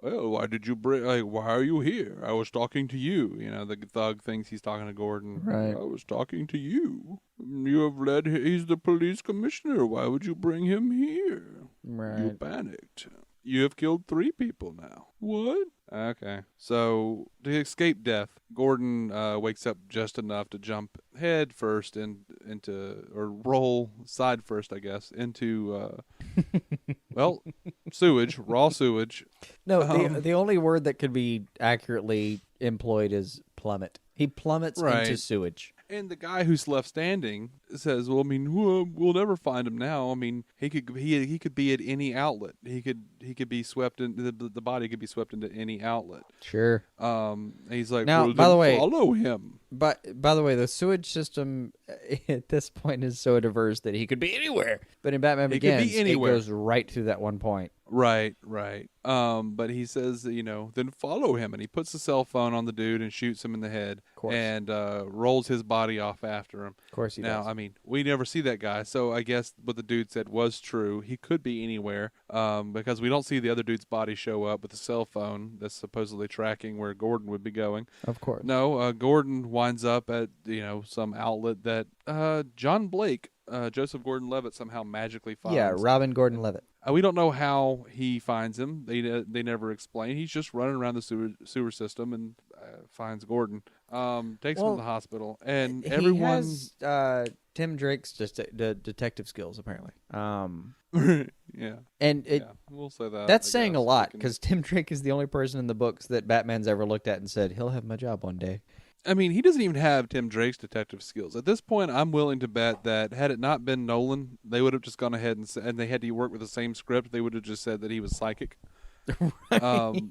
oh, why did you bring? Like, why are you here? I was talking to you. The thug thinks he's talking to Gordon. Right. I was talking to you. You have led. He's the police commissioner. Why would you bring him here? Right. You panicked. You have killed 3 people now. What? Okay. So, to escape death, Gordon wakes up just enough to jump head first into or roll side first, I guess, into, sewage, raw sewage. No, the only word that could be accurately employed is plummet. He plummets into sewage. And the guy who's left standing says, "Well, I mean, we'll never find him now. I mean, he could be at any outlet. He could be swept in the body could be swept into any outlet." Sure. He's like, now, well, by the way, follow him. But by the way, the sewage system at this point is so diverse that he could be anywhere. But in Batman Begins, it goes right through that one point. Right. But he says, then follow him, and he puts the cell phone on the dude and shoots him in the head, and rolls his body off after him. Of course he does. Now, I mean, we never see that guy, so I guess what the dude said was true. He could be anywhere, because we don't see the other dude's body show up with the cell phone that's supposedly tracking where Gordon would be going. Of course. No, Gordon winds up at some outlet that John Blake, Joseph Gordon-Levitt, somehow magically finds. Yeah, Robin Gordon-Levitt. We don't know how he finds him. They never explain. He's just running around the sewer system and finds Gordon. Takes him to the hospital, and everyone has Tim Drake's detective skills apparently. Yeah, and we'll say that. That's saying a lot because Tim Drake is the only person in the books that Batman's ever looked at and said he'll have my job one day. I mean, he doesn't even have Tim Drake's detective skills. At this point, I'm willing to bet that had it not been Nolan, they would have just gone ahead and they had to work with the same script. They would have just said that he was psychic. Right.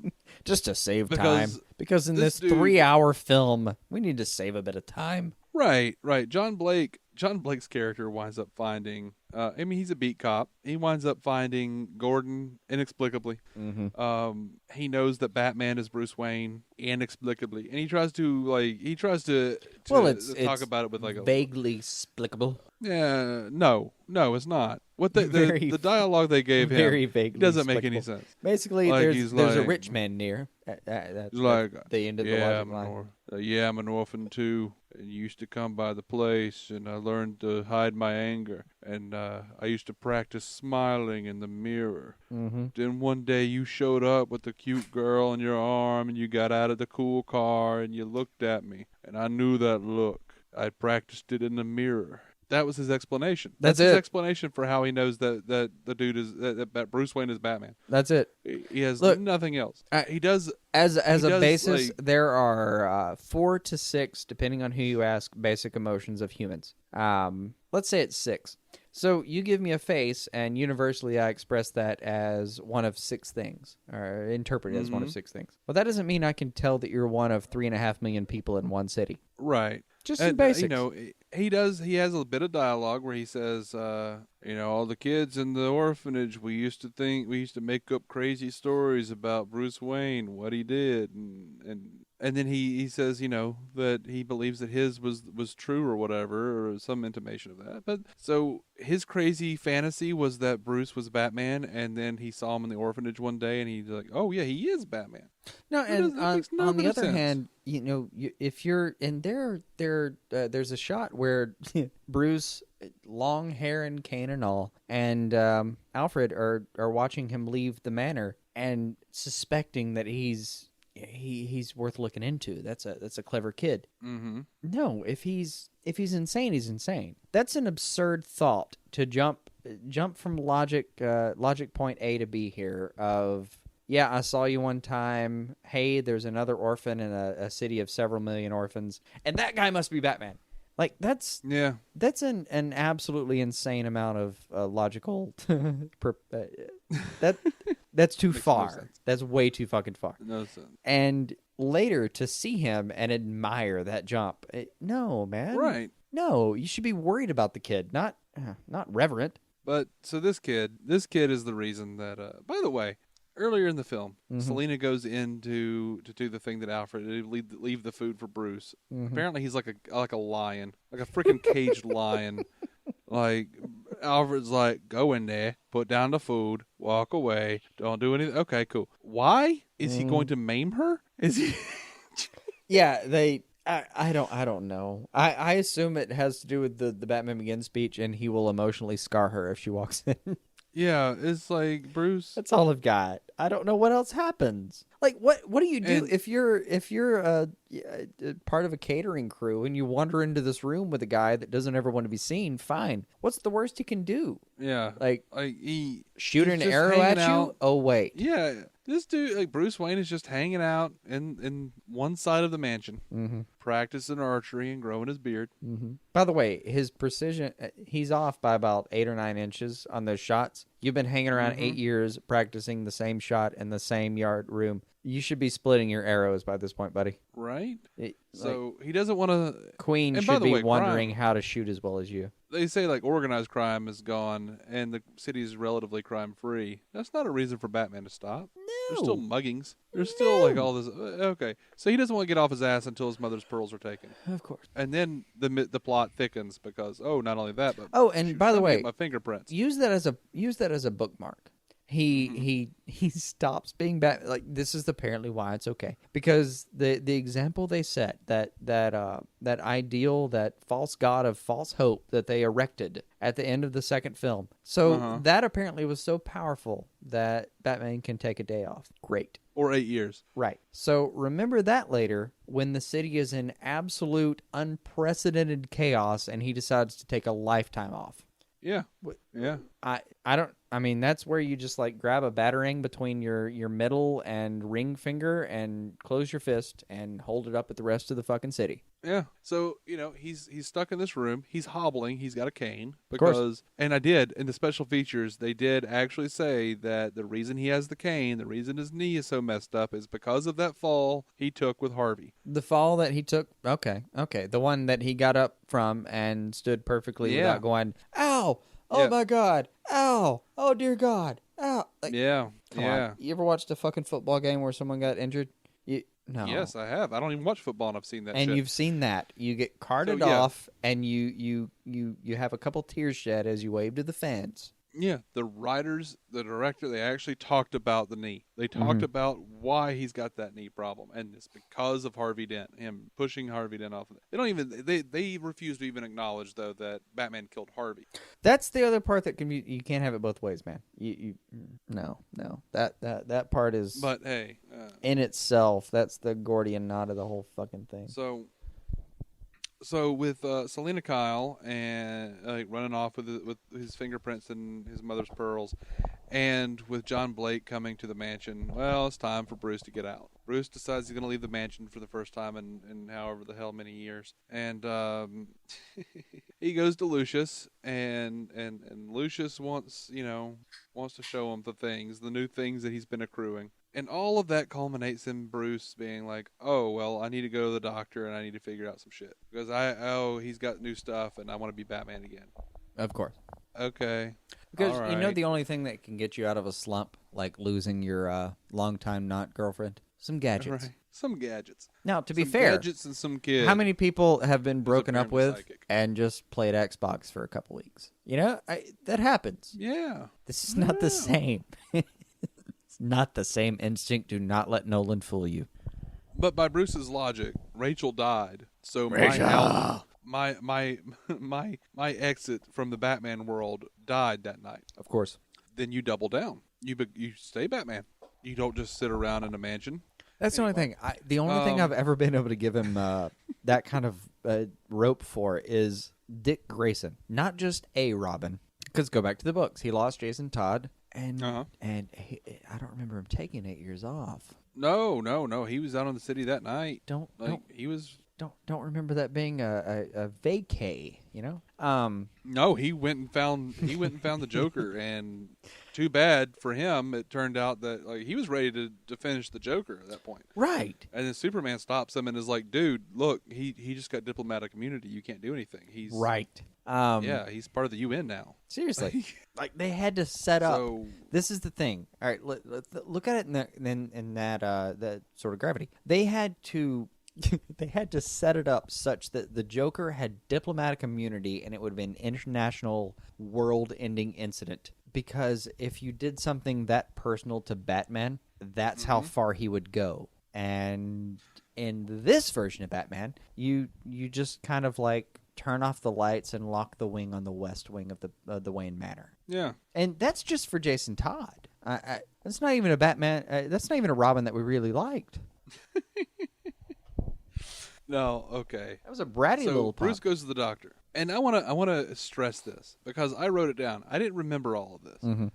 Just to save time. Because in this 3-hour film, we need to save a bit of time. Right. John Blake's character winds up finding... he's a beat cop. He winds up finding Gordon inexplicably. Mm-hmm. He knows that Batman is Bruce Wayne inexplicably, and he tries to talk about it with like vaguely explicable. Yeah, no, it's not. What the dialogue they gave him very vaguely doesn't make any sense. Basically, there's a rich man near. That's like the end of the logic line. I'm an orphan too, and used to come by the place, and I learned to hide my anger, and I used to practice smiling in the mirror. Mm-hmm. Then one day you showed up with the cute girl in your arm, and you got out of the cool car, and you looked at me, and I knew that look. I practiced it in the mirror. That was his explanation. That's his explanation for how he knows that the dude is that Bruce Wayne is Batman. That's it. He has nothing else. He does as a basis. There are 4 to 6, depending on who you ask, basic emotions of humans. Let's say it's 6. So you give me a face, and universally I express that as one of 6 things, or interpret it as one of 6 things. Well, that doesn't mean I can tell that you're one of 3.5 million people in one city. Right. Just some basics. You know, he has a bit of dialogue where he says, you know, all the kids in the orphanage, we used to make up crazy stories about Bruce Wayne, what he did, and then he says, you know, that he believes that his was true or whatever, or some intimation of that. But so his crazy fantasy was that Bruce was Batman, and then he saw him in the orphanage one day, and he's like, oh yeah, he is Batman. No, and on the other hand, you know, if you're in there's a shot where Bruce, long hair and cane and all, and Alfred are watching him leave the manor and suspecting that he's worth looking into. That's a clever kid. Mm-hmm. No, if he's insane, he's insane. That's an absurd thought to jump from logic point A to B here of, yeah, I saw you one time. Hey, there's another orphan in a city of several million orphans, and that guy must be Batman. Like, that's an absolutely insane amount of logical. That's too far. No, that's way too fucking far. No sense. And later to see him and admire that jump, no, man. Right. No, you should be worried about the kid, not reverent. But so this kid is the reason that. By the way, earlier in the film, Selina goes in to do the thing that Alfred leave the food for Bruce. Apparently, he's like a lion, like a freaking caged lion. Like, Alfred's like, go in there, put down the food, walk away, don't do anything. Okay, cool. Why is he going to maim her? Is he? Yeah, I don't know. I assume it has to do with the Batman Begins speech, and he will emotionally scar her if she walks in. Yeah, it's like, Bruce. That's all I've got. I don't know what else happens. Like, what do you do if you're part of a catering crew and you wander into this room with a guy that doesn't ever want to be seen? Fine. What's the worst he can do? Yeah, like he shoot an arrow at you. Oh wait. Yeah, this dude, like Bruce Wayne, is just hanging out in one side of the mansion, practicing archery and growing his beard. By the way, his precision, he's off by about 8 or 9 inches on those shots. You've been hanging around 8 years practicing the same shot in the same yard room. You should be splitting your arrows by this point, buddy. Right? So he doesn't want to... Queen should be wondering how to shoot as well as you. They say, like, organized crime is gone and the city's relatively crime-free. That's not a reason for Batman to stop. No. There's still muggings. There's still, like, all this... Okay. So he doesn't want to get off his ass until his mother's pearls are taken. Of course. And then the plot thickens because, not only that, but... Oh, and by the way... my fingerprints. Use that as a bookmark. He stops being bad. Like, this is apparently why it's okay, because the example they set, that ideal, that false god of false hope that they erected at the end of the second film. So that apparently was so powerful that Batman can take a day off. Great. Or 8 years. Right. So remember that later when the city is in absolute unprecedented chaos and he decides to take a lifetime off. Yeah. Yeah. I mean, that's where you just like grab a batarang between your middle and ring finger and close your fist and hold it up at the rest of the fucking city. Yeah. So, he's stuck in this room. He's hobbling. He's got a cane. Because, and in the special features, they did actually say that the reason he has the cane, the reason his knee is so messed up is because of that fall he took with Harvey. The fall that he took? Okay. The one that he got up from and stood perfectly without going, ow! Oh my God! Ow! Oh dear God! Ow! Like, come on. You ever watched a fucking football game where someone got injured? No. Yes, I have. I don't even watch football, and I've seen that. And you've seen that. You get carted off, and you have a couple tears shed as you wave to the fans. Yeah, the writers, the director, they actually talked about the knee. They talked about why he's got that knee problem, and it's because of Harvey Dent, him pushing Harvey Dent off of it. They don't even they refuse to even acknowledge though that Batman killed Harvey. That's the other part that you can't have it both ways, man. No. That part is. But hey, in itself, that's the Gordian knot of the whole fucking thing. So with Selina Kyle and running off with his fingerprints and his mother's pearls, and with John Blake coming to the mansion, well, it's time for Bruce to get out. Bruce decides he's going to leave the mansion for the first time in however the hell many years. And he goes to Lucius, and Lucius wants to show him the new things that he's been accruing. And all of that culminates in Bruce being like, oh, well, I need to go to the doctor and I need to figure out some shit. Because he's got new stuff and I want to be Batman again. Of course. Okay. Because all right. You know the only thing that can get you out of a slump, like losing your longtime not girlfriend? Some gadgets. Right. Some gadgets. Now, to be some fair, gadgets and some kids. how many people have been broken up with psychic. and just played Xbox for a couple weeks? That happens. Yeah. This is not the same. It's not the same instinct. Do not let Nolan fool you. But by Bruce's logic, Rachel died. So my exit from the Batman world died that night. Of course. Then you double down. You stay Batman. You don't just sit around in a mansion. That's the only thing. The only thing I've ever been able to give him that kind of rope for is Dick Grayson, not just a Robin. Because go back to the books, he lost Jason Todd, and I don't remember him taking 8 years off. No. He was out on the city that night. He was. Don't remember that being a vacay. No, he went and found the Joker, and too bad for him. It turned out that he was ready to finish the Joker at that point. Right. And then Superman stops him and is like, "Dude, look, he just got diplomatic immunity. You can't do anything. He's right. He's part of the UN now." Seriously, they had to set up. This is the thing. All right, look at it in that sort of gravity. They had to set it up such that the Joker had diplomatic immunity and it would have been an international world-ending incident. Because if you did something that personal to Batman, that's how far he would go. And in this version of Batman, you just kind of turn off the lights and lock the wing on the west wing of the Wayne Manor. Yeah. And that's just for Jason Todd. That's not even a Batman. That's not even a Robin that we really liked. No, okay. That was a bratty little pup. Bruce goes to the doctor. And I want to stress this because I wrote it down. I didn't remember all of this. Mm-hmm.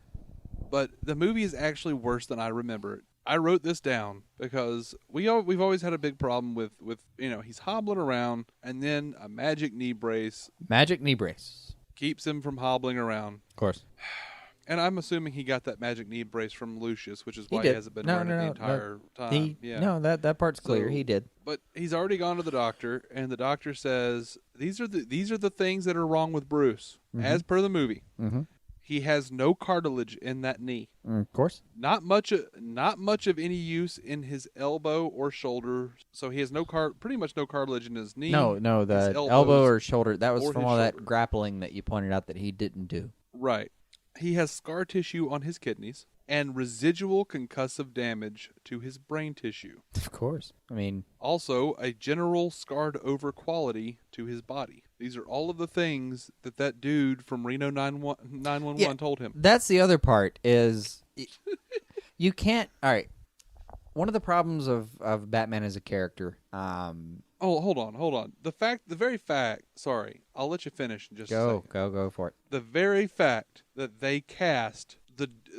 But the movie is actually worse than I remember it. I wrote this down because we've always had a big problem with he's hobbling around and then a magic knee brace keeps him from hobbling around. Of course. And I'm assuming he got that magic knee brace from Lucius, which is why he hasn't been wearing it the entire time. No, that part's clear. He did. But he's already gone to the doctor, and the doctor says these are the things that are wrong with Bruce, as per the movie. Mm-hmm. He has no cartilage in that knee. Of course. Not much of any use in his elbow or shoulder. So he has pretty much no cartilage in his knee. No, the elbow or shoulder. That was from all that grappling that you pointed out that he didn't do. Right. He has scar tissue on his kidneys and residual concussive damage to his brain tissue. Of course. Also, a general scarred over quality to his body. These are all of the things that dude from Reno 911 told him. That's the other part is you can't... All right. One of the problems of Batman as a character... hold on. The very fact... Sorry, I'll let you finish in just a second. Go for it. The very fact that they cast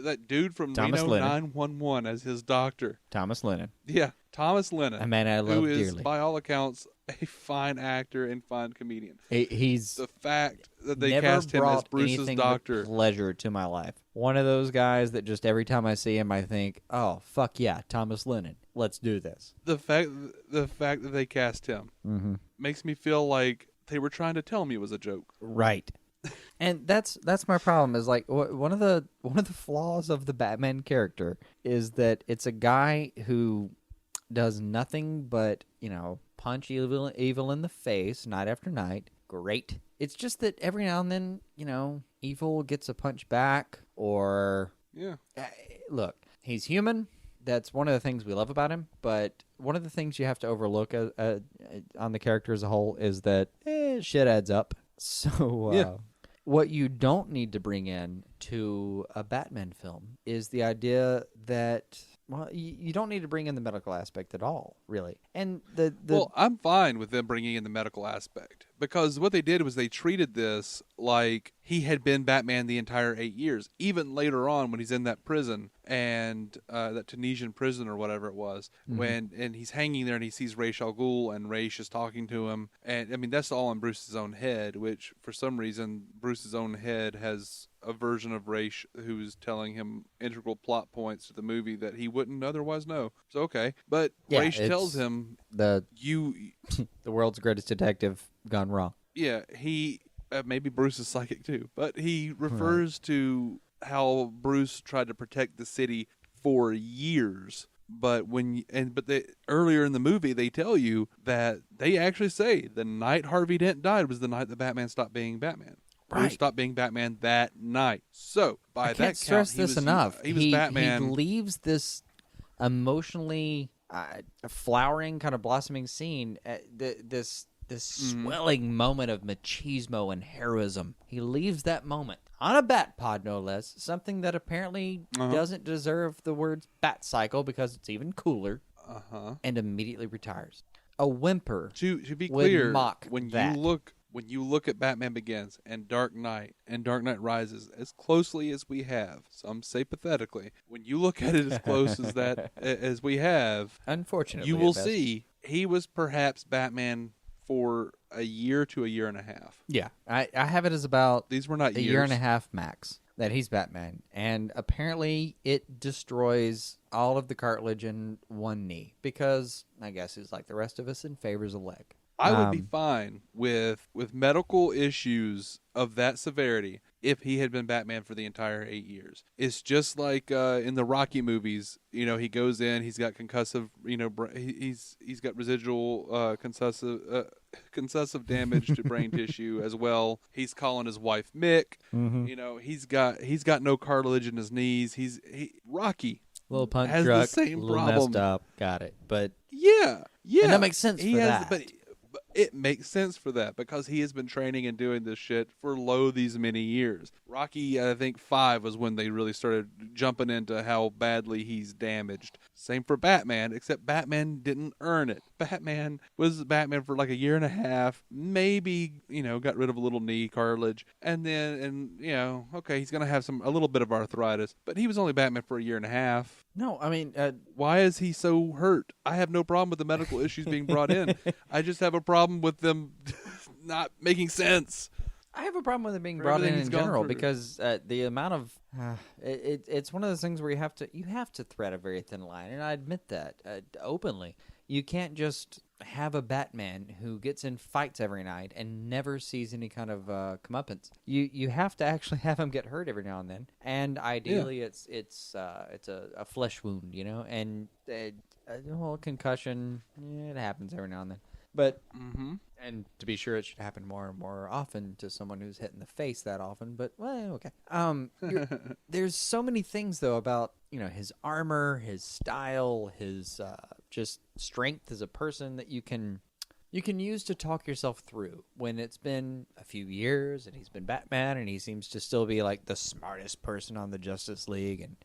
that dude from Reno 911 as his doctor. Thomas Lennon. Yeah, Thomas Lennon. A man I love dearly. Who is, by all accounts, a fine actor and fine comedian. He's the fact that they cast him as Bruce's doctor. Pleasure to my life. One of those guys that just every time I see him, I think, oh, fuck yeah, Thomas Lennon. Let's do this. The fact that they cast him makes me feel like they were trying to tell me it was a joke. Right. And that's my problem is one of the flaws of the Batman character is that it's a guy who does nothing but, punch evil in the face night after night. Great. It's just that every now and then, evil gets a punch back or... Yeah. Look, he's human. That's one of the things we love about him. But one of the things you have to overlook on the character as a whole is that shit adds up. So what you don't need to bring in to a Batman film is the idea that Well, you don't need to bring in the medical aspect at all, really. And Well, I'm fine with them bringing in the medical aspect because what they did was they treated this like he had been Batman the entire 8 years. Even later on, when he's in that prison and that Tunisian prison or whatever it was, and he's hanging there and he sees Ra's al Ghul and Ra's is talking to him, and I mean that's all in Bruce's own head. Which for some reason Bruce's own head has a version of Ra's who's telling him integral plot points to the movie that he wouldn't otherwise know. So okay, but Yeah, Ra's tells him the you. the world's greatest detective gone wrong. Yeah, he maybe Bruce is psychic too, but he refers to how Bruce tried to protect the city for years. But earlier in the movie they tell you that they actually say the night Harvey Dent died was the night that Batman stopped being Batman. Right. Bruce stopped being Batman that night. So by I that can't stress count, this enough. He was Batman. He leaves this emotionally flowering, kind of blossoming scene. This swelling moment of machismo and heroism. He leaves that moment on a bat pod, no less. Something that apparently doesn't deserve the words bat cycle because it's even cooler. And immediately retires. A whimper. To be would clear, mock when that. you look at Batman Begins and Dark Knight Rises as closely as we have, some say pathetically, when you look at it as close as that as we have, Unfortunately, you will see he was perhaps Batman for a year to a year and a half. Yeah, I have it as about These were not a years. year and a half max that he's Batman, and apparently it destroys all of the cartilage in one knee because I guess he's like the rest of us and favors a leg. I would be fine with medical issues of that severity if he had been Batman for the entire 8 years. It's just like in the Rocky movies, he goes in, he's got concussive, he's got residual concussive damage to brain tissue as well. He's calling his wife Mick. He's got no cartilage in his knees. Rocky Little punk has truck, the same little problem. messed up. Got it, but yeah, and that makes sense for that. But it makes sense for that because he has been training and doing this shit for these many years. Rocky, I think 5 was when they really started jumping into how badly he's damaged. Same for Batman, except Batman didn't earn it. Batman was Batman for like a year and a half, maybe, got rid of a little knee cartilage, and okay, he's going to have a little bit of arthritis, but he was only Batman for a year and a half. No, I mean, why is he so hurt? I have no problem with the medical issues being brought in. I just have a problem with them not making sense. I have a problem with it being brought in general because the amount of it's one of those things where you have to thread a very thin line, and I admit that openly. You can't just have a Batman who gets in fights every night and never sees any kind of comeuppance. You have to actually have him get hurt every now and then, and ideally it's a flesh wound, and concussion. It happens every now and then, but and to be sure, it should happen more and more often to someone who's hit in the face that often. But well, okay. There's so many things though about his armor, his style, his just strength as a person that you can use to talk yourself through when it's been a few years and he's been Batman and he seems to still be like the smartest person on the Justice League and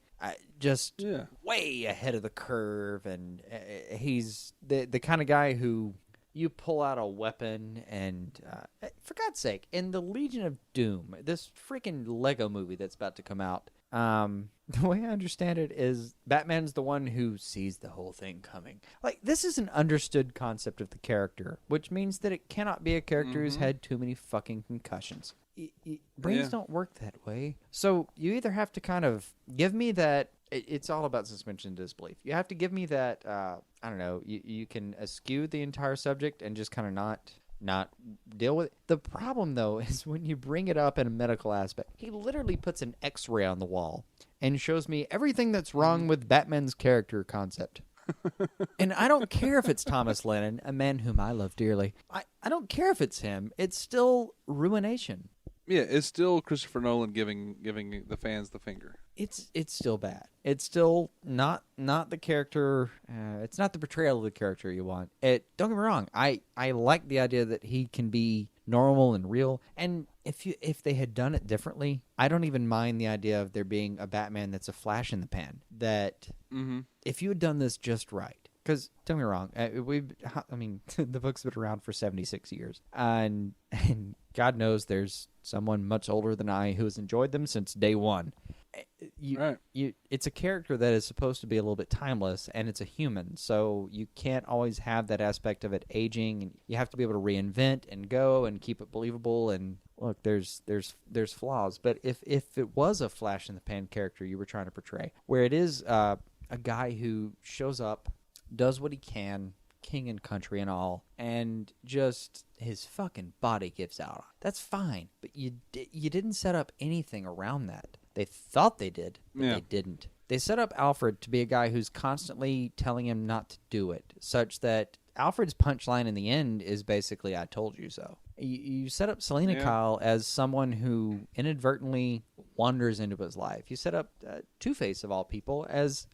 just way ahead of the curve, and he's the kind of guy who you pull out a weapon and for God's sake, in the Legion of Doom, this freaking Lego movie that's about to come out, the way I understand it is Batman's the one who sees the whole thing coming. Like, this is an understood concept of the character, which means that it cannot be a character who's had too many fucking concussions. Brains don't work that way. So you either have to kind of give me that. It's all about suspension of disbelief. You have to give me that. I don't know. You can eschew the entire subject and just kind of not deal with it. The problem, though, is when you bring it up in a medical aspect. He literally puts an X-ray on the wall and shows me everything that's wrong with Batman's character concept. And I don't care if it's Thomas Lennon, a man whom I love dearly. I don't care if it's him. It's still ruination. Yeah, it's still Christopher Nolan giving the fans the finger. It's still bad. It's still not the character. It's not the portrayal of the character you want. Don't get me wrong. I like the idea that he can be normal and real. And if they had done it differently, I don't even mind the idea of there being a Batman that's a flash in the pan. That If you had done this just right, because don't get me wrong, the book's been around for 76 years, and God knows there's someone much older than I who has enjoyed them since day one. It's a character that is supposed to be a little bit timeless, and it's a human, so you can't always have that aspect of it aging, and you have to be able to reinvent and go and keep it believable. And look, there's flaws, but if it was a flash in the pan character you were trying to portray, where it is a guy who shows up, does what he can, king and country and all, and just his fucking body gives out, that's fine, but you didn't set up anything around that. They thought they did, but they didn't. They set up Alfred to be a guy who's constantly telling him not to do it, such that Alfred's punchline in the end is basically, I told you so. You set up Selena Kyle as someone who inadvertently wanders into his life. You set up Two-Face, of all people, as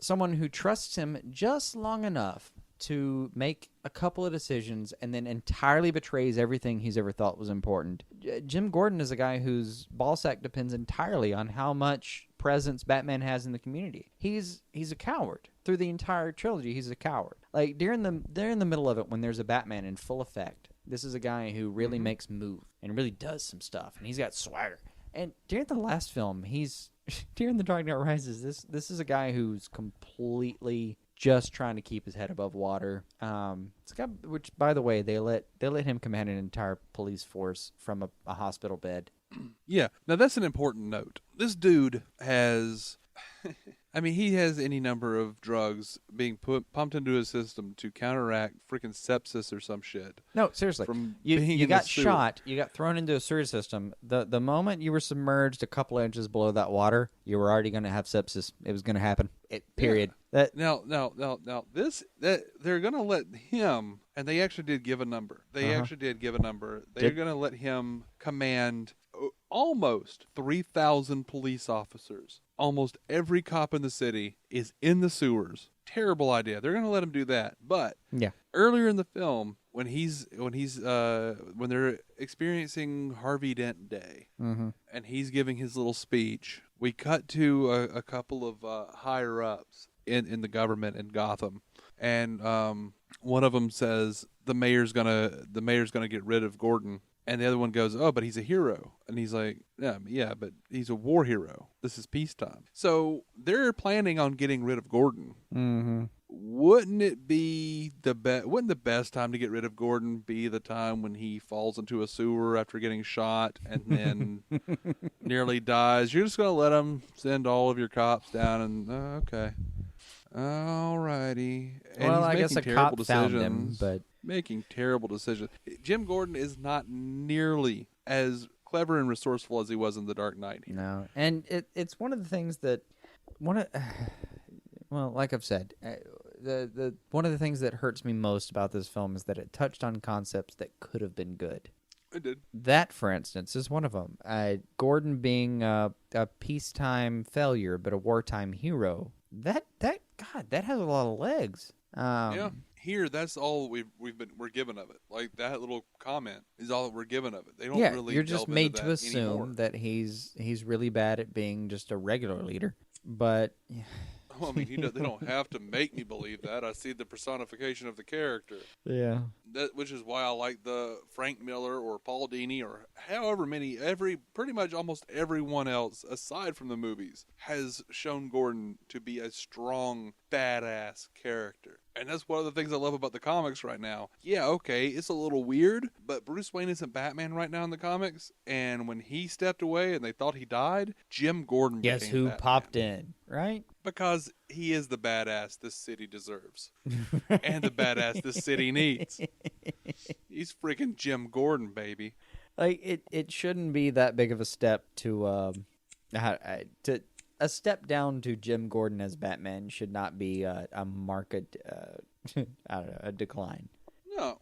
someone who trusts him just long enough to make a couple of decisions and then entirely betrays everything he's ever thought was important. Jim Gordon is a guy whose ballsack depends entirely on how much presence Batman has in the community. He's a coward. Through the entire trilogy, he's a coward. Like, they're in the middle of it when there's a Batman in full effect. This is a guy who really makes moves and really does some stuff, and he's got swagger. And during the last film, during The Dark Knight Rises, this is a guy who's completely just trying to keep his head above water. It's a guy, which, by the way, they let him command an entire police force from a hospital bed. Yeah. Now, that's an important note. This dude has... he has any number of drugs being pumped into his system to counteract freaking sepsis or some shit. No, seriously. You got shot. You got thrown into a sewer system. The moment you were submerged a couple inches below that water, you were already going to have sepsis. It was going to happen. Period. Yeah. Now, they're going to let him, and they actually did give a number. They're going to let him command almost 3,000 police officers. Almost every cop in the city is in the sewers. Terrible idea. They're going to let him do that. But earlier in the film, when they're experiencing Harvey Dent Day, and he's giving his little speech, we cut to a couple of higher ups in the government in Gotham, and one of them says the mayor's gonna get rid of Gordon. And the other one goes, oh, but he's a hero. And he's like, yeah, but he's a war hero. This is peacetime. So they're planning on getting rid of Gordon. Mm-hmm. Wouldn't the best time to get rid of Gordon be the time when he falls into a sewer after getting shot and then nearly dies? You're just going to let him send all of your cops down and, okay. All righty. And well, I guess a cop found him, but... Making terrible decisions. Jim Gordon is not nearly as clever and resourceful as he was in The Dark Knight. No, and it's one of the things that like I've said, the one of the things that hurts me most about this film is that it touched on concepts that could have been good. It did. That, for instance, is one of them. Gordon being a peacetime failure but a wartime hero. That has a lot of legs. Yeah. Here, that's all we're given of it. Like, that little comment is all that we're given of it. They don't really. You're just made to assume anymore. that he's really bad at being just a regular leader. But well, they don't have to make me believe that. I see the personification of the character. Yeah. Which is why I like the Frank Miller or Paul Dini or however many, pretty much almost everyone else aside from the movies has shown Gordon to be a strong, badass character. And that's one of the things I love about the comics right now. Yeah, okay, it's a little weird, but Bruce Wayne isn't Batman right now in the comics. And when he stepped away and they thought he died, Jim Gordon guess became who Batman. Popped in, right? Because he is the badass this city deserves. And the badass this city needs. He's freaking Jim Gordon, baby. Like, it shouldn't be that big of a step to a step down to Jim Gordon as Batman should not be a marked, a decline. No.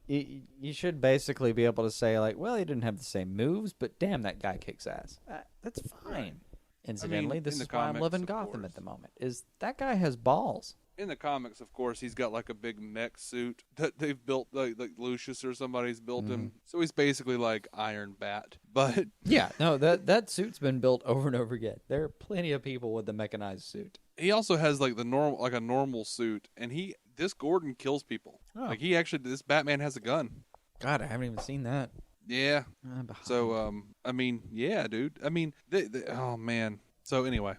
You should basically be able to say, like, well, he didn't have the same moves, but damn, that guy kicks ass. That's fine. Incidentally, this is why I'm living Gotham at the moment, is that guy has balls. In the comics, of course, he's got like a big mech suit that they've built, like Lucius or somebody's built him. So he's basically like Iron Bat. But yeah, no, that suit's been built over and over again. There are plenty of people with the mechanized suit. He also has like a normal suit, and this Gordon kills people. Oh. Like this Batman has a gun. God, I haven't even seen that. Yeah. I'm behind. So I mean, yeah, dude. I mean, oh man. So anyway.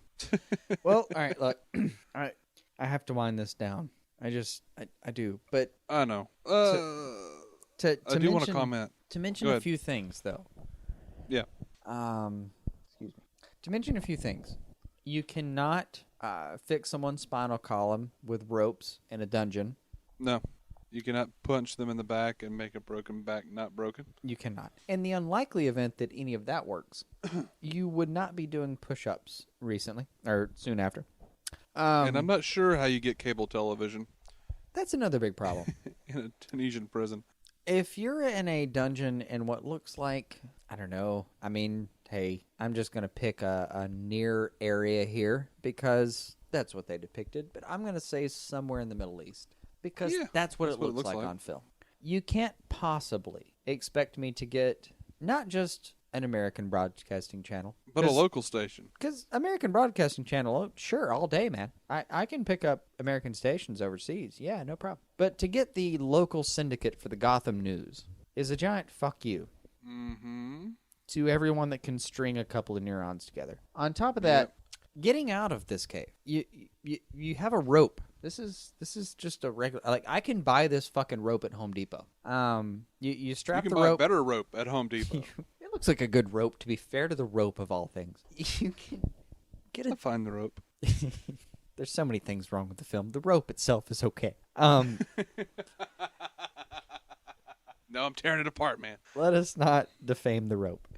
Well, all right, look. I have to wind this down. I do. But I know. I do want to comment. To mention a few things, though. Yeah. Excuse me. To mention a few things. You cannot fix someone's spinal column with ropes in a dungeon. No. You cannot punch them in the back and make a broken back not broken. You cannot. In the unlikely event that any of that works, you would not be doing push-ups recently or soon after. And I'm not sure how you get cable television. That's another big problem. In a Tunisian prison. If you're in a dungeon in what looks like, I don't know, I mean, hey, I'm just going to pick a near area here because that's what they depicted, but I'm going to say somewhere in the Middle East because that's what it looks like on film. You can't possibly expect me to get not just an American broadcasting channel, but a local station. Because American broadcasting channel, sure, all day, man. I can pick up American stations overseas. Yeah, no problem. But to get the local syndicate for the Gotham News is a giant fuck you to everyone that can string a couple of neurons together. On top of that, getting out of this cave, you have a rope. This is just a regular. Like, I can buy this fucking rope at Home Depot. You strap the rope. You can buy better rope at Home Depot. It looks like a good rope, to be fair to the rope of all things. You can get it. I'll find the rope. There's so many things wrong with the film. The rope itself is okay. No, I'm tearing it apart, man. Let us not defame the rope.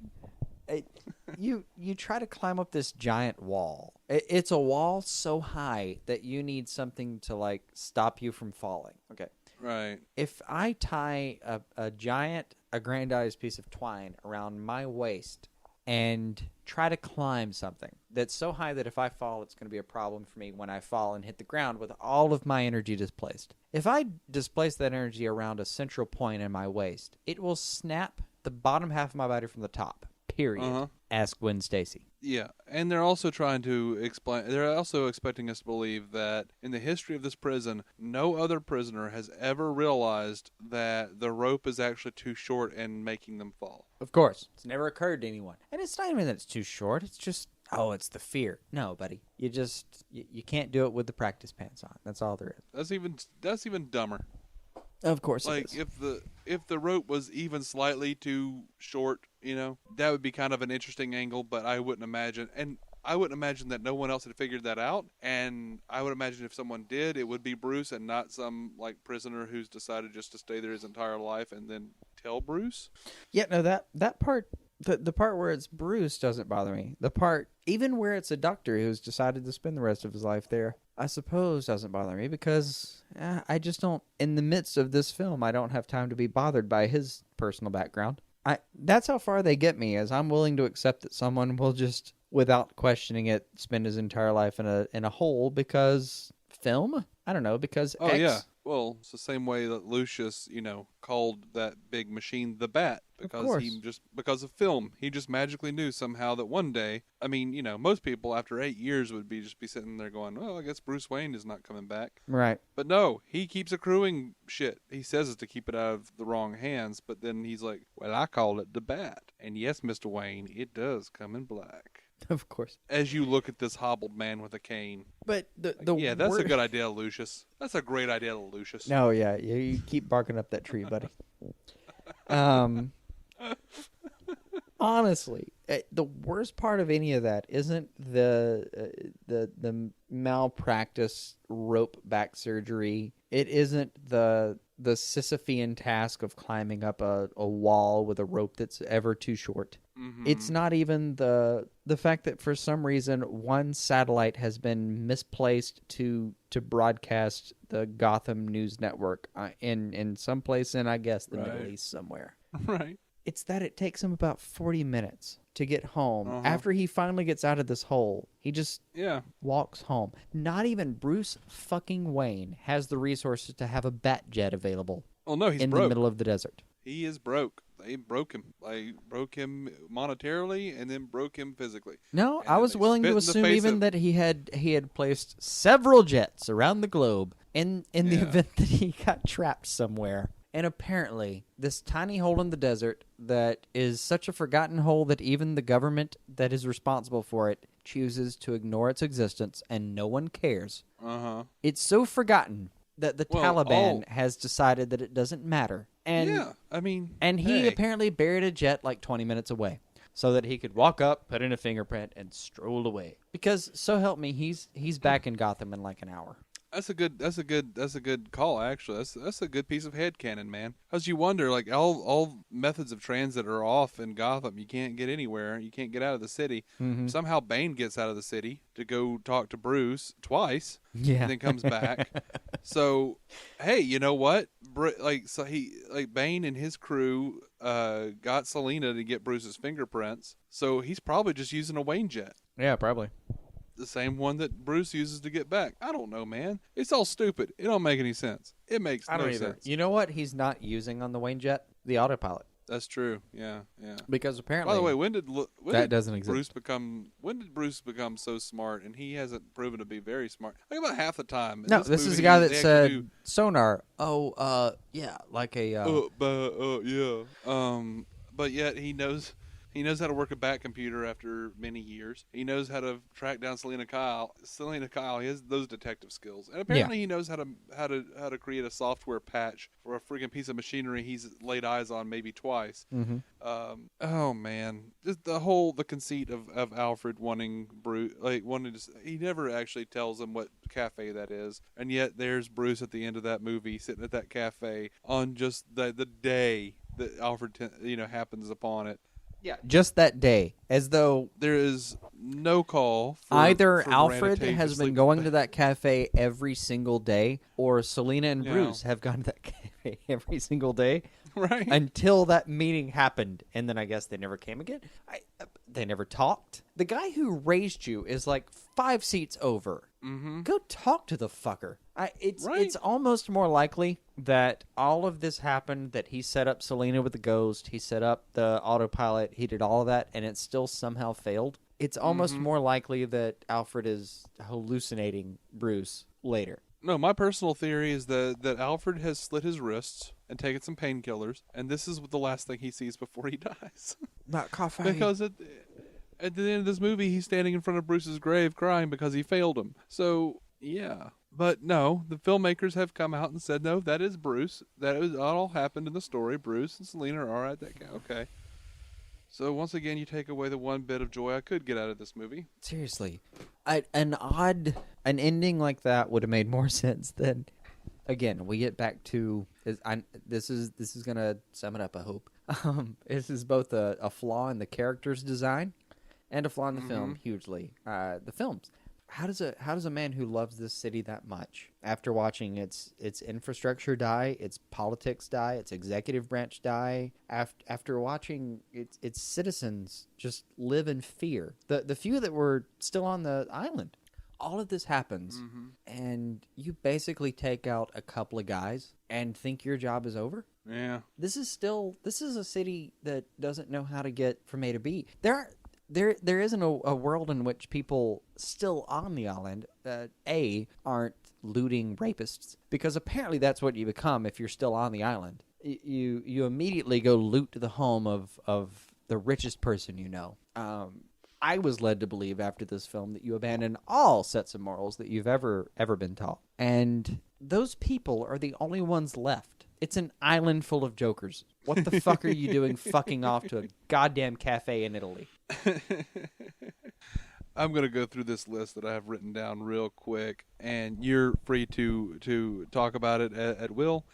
You try to climb up this giant wall. It's a wall so high that you need something to, like, stop you from falling. Okay. Right. If I tie a giant aggrandized piece of twine around my waist and try to climb something that's so high that if I fall, it's going to be a problem for me when I fall and hit the ground with all of my energy displaced. If I displace that energy around a central point in my waist, it will snap the bottom half of my body from the top. Period. Ask Gwen Stacy. Yeah, and they're also trying to explain. They're also expecting us to believe that in the history of this prison, no other prisoner has ever realized that the rope is actually too short and making them fall. Of course, it's never occurred to anyone, and it's not even that it's too short. It's just, it's the fear. No, buddy, you can't do it with the practice pants on. That's all there is. That's even dumber. Of course, like it is. if the rope was even slightly too short, that would be kind of an interesting angle. But I wouldn't imagine that no one else had figured that out. And I would imagine if someone did, it would be Bruce and not some like prisoner who's decided just to stay there his entire life and then tell Bruce. Yeah, no, that part. The part where it's Bruce doesn't bother me. The part, even where it's a doctor who's decided to spend the rest of his life there, I suppose doesn't bother me because I just don't, in the midst of this film, I don't have time to be bothered by his personal background. That's how far they get me, is I'm willing to accept that someone will just, without questioning it, spend his entire life in a hole because film? I don't know, because Oh, yeah. Well, it's the same way that Lucius, called that big machine the Bat because of film. He just magically knew somehow that one day, I mean, most people after 8 years would be sitting there going, "Well, I guess Bruce Wayne is not coming back." Right. But no, he keeps accruing shit. He says it's to keep it out of the wrong hands, but then he's like, "Well, I call it the Bat." And yes, Mr. Wayne, it does come in black. Of course. As you look at this hobbled man with a cane. But that's a good idea, Lucius. That's a great idea, Lucius. No, yeah, you keep barking up that tree, buddy. Honestly, the worst part of any of that isn't the malpractice rope back surgery. It isn't the Sisyphean task of climbing up a wall with a rope that's ever too short. Mm-hmm. It's not even the fact that for some reason one satellite has been misplaced to broadcast the Gotham News Network in some place in, I guess, the Middle East somewhere. Right. It's that it takes him about 40 minutes to get home. After he finally gets out of this hole, he just walks home. Not even Bruce fucking Wayne has the resources to have a bat jet available. Oh, no, he's in broke. The middle of the desert. He is broke. They broke him. Like broke him monetarily and then broke him physically. No, And I then was they willing spit to in the assume face even of- that he had placed several jets around the globe in the Yeah. event that he got trapped somewhere. And apparently, this tiny hole in the desert that is such a forgotten hole that even the government that is responsible for it chooses to ignore its existence, and no one cares. Uh-huh. It's so forgotten that the Well, Taliban has decided that it doesn't matter. And yeah, I mean, and he hey. apparently buried a jet like 20 minutes away so that he could walk up, put in a fingerprint, and stroll away. Because, so help me, he's back in Gotham in like an hour. That's a good call, actually. That's a good piece of headcanon, man. Because you wonder, like, all methods of transit are off in Gotham. You can't get anywhere. You can't get out of the city. Mm-hmm. Somehow Bane gets out of the city to go talk to Bruce twice. Yeah. And then comes back. So, hey, you know what? Bane and his crew got Selena to get Bruce's fingerprints. So he's probably just using a Wayne jet. Yeah, probably. The same one that Bruce uses to get back. I don't know, man. It's all stupid. It don't make any sense. It makes no sense. You know what he's not using on the Wayne jet? The autopilot. That's true. Yeah. Because apparently... By the way, when that doesn't exist. When did Bruce become so smart? And he hasn't proven to be very smart. Like about half the time. In No, this movie, is the guy that they said actually sonar. Oh, yeah, like a... yeah. But yet he knows how to work a back computer after many years. He knows how to track down Selena Kyle. He has those detective skills, and apparently he knows how to create a software patch for a freaking piece of machinery he's laid eyes on maybe twice. Mm-hmm. Oh man, just the conceit of Alfred wanting Bruce, he never actually tells him what cafe that is, and yet there's Bruce at the end of that movie sitting at that cafe on just the day that Alfred happens upon it. Yeah, just that day, as though there is no call for either for Alfred Miranda Tate has to been sleep. going to that cafe every single day, or Selena and Yeah. Bruce have gone to that cafe every single day right until that meeting happened, and then I guess they never came again. They never talked. The guy who raised you is like 5 seats over. Mm-hmm. Go talk to the fucker. It's Right. almost more likely that all of this happened, that he set up Selena with the ghost, he set up the autopilot, he did all of that, and it still somehow failed. It's almost more likely that Alfred is hallucinating Bruce later. No, my personal theory is that Alfred has slit his wrists and taken some painkillers, and this is the last thing he sees before he dies. Not coffee. Because at the end of this movie, he's standing in front of Bruce's grave crying because he failed him. So, yeah. But no, the filmmakers have come out and said, no, that is Bruce. That all happened in the story. Bruce and Selena are all right. Okay. So once again, you take away the one bit of joy I could get out of this movie. Seriously. An ending like that would have made more sense than... Again, we get back to... This is going to sum it up, I hope. This is both a flaw in the character's design and a flaw in the film, hugely. The films. How does a man who loves this city that much, after watching its infrastructure die, its politics die, its executive branch die, after watching its citizens just live in fear, the few that were still on the island, all of this happens, and you basically take out a couple of guys and think your job is over? Yeah. This is a city that doesn't know how to get from A to B. There isn't a world in which people still on the island, aren't looting rapists, because apparently that's what you become if you're still on the island. You immediately go loot to the home of the richest person you know. I was led to believe after this film that you abandon all sets of morals that you've ever been taught, and those people are the only ones left. It's an island full of jokers. What the fuck are you doing fucking off to a goddamn cafe in Italy? I'm going to go through this list that I have written down real quick, and you're free to talk about it at will.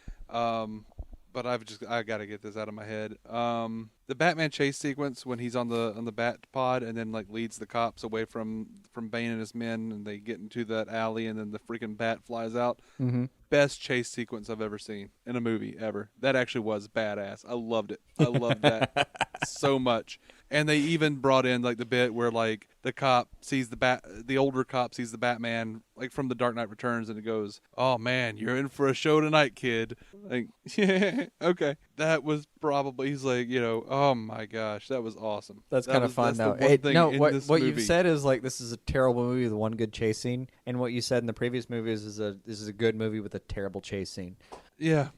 But I got to get this out of my head. The Batman chase sequence when he's on the bat pod and then like leads the cops away from Bane and his men, and they get into that alley, and then the freaking bat flies out. Mm-hmm. Best chase sequence I've ever seen in a movie ever. That actually was badass. I loved it. I loved that. so much. And they even brought in like the bit where like the older cop sees the Batman like from the Dark Knight Returns, and it goes, "Oh man, you're in for a show tonight, kid." Like, yeah, okay, that was probably, he's like, oh my gosh, that was awesome. That's kind of fun though. What you've said is like this is a terrible movie with one good chase scene, and what you said in the previous movies is this is a good movie with a terrible chase scene. Yeah.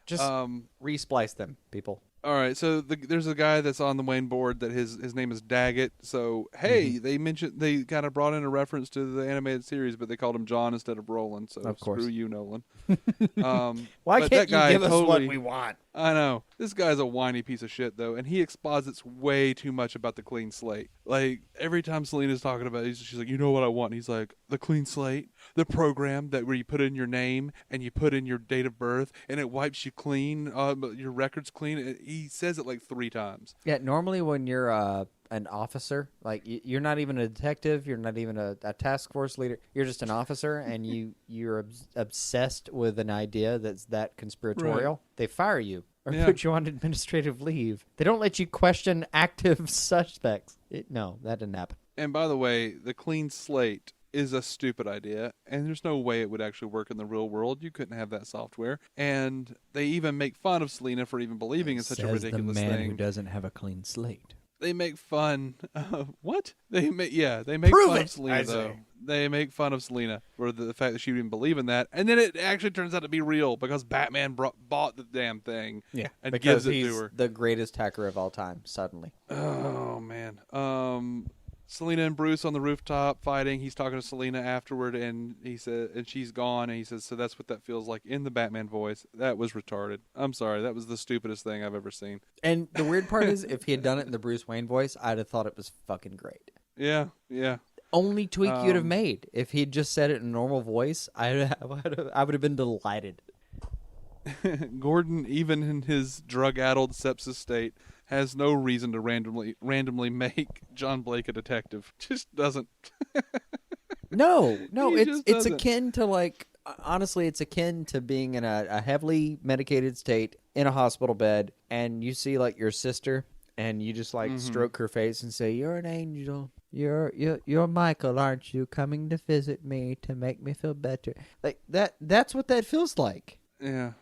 Just resplice them, people. All right, so there's a guy that's on the Wayne board that his name is Daggett. So hey, they kind of brought in a reference to the animated series, but they called him John instead of Roland. So of course. Screw you, Nolan. Why can't you give us what we want? I know. This guy's a whiny piece of shit, though, and he exposits way too much about the clean slate. Like, every time Selena's talking about it, she's like, you know what I want? And he's like, the clean slate? The program where you put in your name and you put in your date of birth and it wipes you clean, your record's clean. He says it like 3 times. Yeah, normally when you're an officer, like you're not even a detective, you're not even a task force leader, you're just an officer, and you're obsessed with an idea that's that conspiratorial. Right. They fire you or put you on administrative leave. They don't let you question active suspects. No, that didn't happen. And by the way, the clean slate is a stupid idea, and there's no way it would actually work in the real world. You couldn't have that software. And they even make fun of Selena for even believing in such a ridiculous thing. The man who doesn't have a clean slate. They make fun of what? They make fun of Selena, though. They make fun of Selena for the fact that she didn't believe in that. And then it actually turns out to be real because Batman bought the damn thing. Yeah, and because gives it he's to her. The greatest hacker of all time, suddenly. Oh, man. Selena and Bruce on the rooftop fighting. He's talking to Selena afterward, and he said, and she's gone, and he says, so that's what that feels like, in the Batman voice. That was retarded. I'm sorry. That was the stupidest thing I've ever seen. And the weird part is, if he had done it in the Bruce Wayne voice, I'd have thought it was fucking great. Yeah. Only tweak you'd have made. If he'd just said it in a normal voice, I would have been delighted. Gordon, even in his drug-addled sepsis state, has no reason to randomly make John Blake a detective. Just doesn't. No, it's akin to like, honestly, it's akin to being in a heavily medicated state in a hospital bed, and you see like your sister, and you just like stroke her face and say, "You're an angel. You're Michael, aren't you? Coming to visit me to make me feel better." Like that. That's what that feels like. Yeah.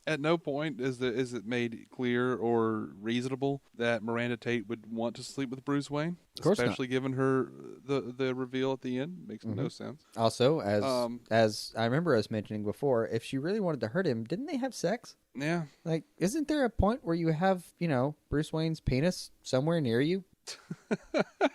At no point is it made clear or reasonable that Miranda Tate would want to sleep with Bruce Wayne. Of course especially not. Given her the reveal at the end. Makes no sense. Also, as I remember us mentioning before, if she really wanted to hurt him, didn't they have sex? Yeah. Like, isn't there a point where you have, Bruce Wayne's penis somewhere near you?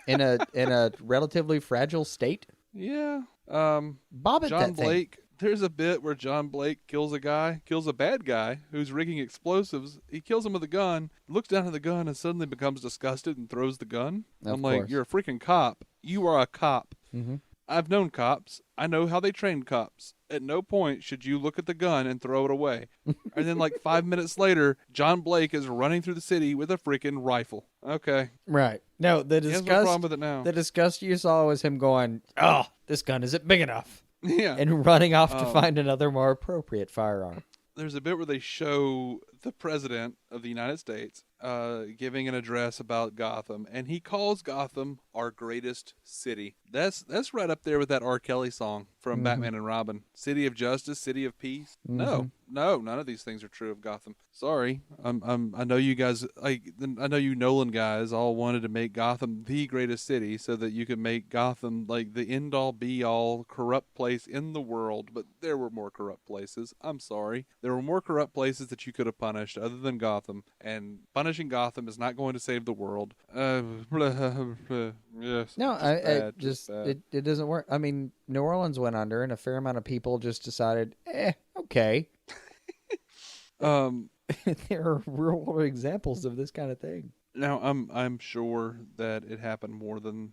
in a relatively fragile state? Yeah. Bob at John that Blake. thing. There's a bit where John Blake kills a bad guy who's rigging explosives. He kills him with a gun, looks down at the gun, and suddenly becomes disgusted and throws the gun. I'm like, you're a freaking cop. You are a cop. Mm-hmm. I've known cops. I know how they train cops. At no point should you look at the gun and throw it away. And then like 5 minutes later, John Blake is running through the city with a freaking rifle. Okay. Right. No, the He has no problem with it now. The disgust you saw was him going, "Oh, this gun isn't big enough." Yeah. And running off to find another more appropriate firearm. There's a bit where they show the president of the United States giving an address about Gotham, and he calls Gotham our greatest city. That's right up there with that R. Kelly song from Batman and Robin. City of Justice, City of Peace. No, none of these things are true of Gotham. Sorry, I know you guys, I know you Nolan guys all wanted to make Gotham the greatest city so that you could make Gotham like the end-all, be-all corrupt place in the world, but there were more corrupt places. I'm sorry. There were more corrupt places that you could have punished other than Gotham, and punishing Gotham is not going to save the world. Yes. No, it doesn't work. I mean, New Orleans went under, and a fair amount of people just decided, okay. There are real examples of this kind of thing. Now, I'm sure that it happened more than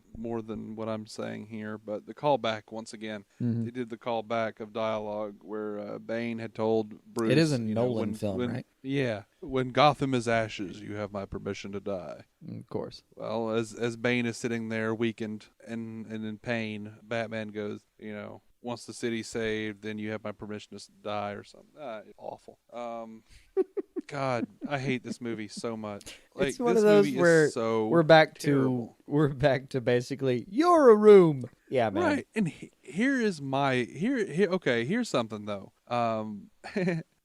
what I'm saying here, but the callback once again, they did the callback of dialogue where Bane had told Bruce. It is a Nolan film, right? Yeah, when Gotham is ashes, you have my permission to die. Of course. Well, as Bane is sitting there weakened and in pain, Batman goes, once the city's saved, then you have my permission to die or something. Awful. God, I hate this movie so much. Like, It's one this of those movie where is so we're back terrible. to basically you're a room. Yeah, man. Right, and here's something though.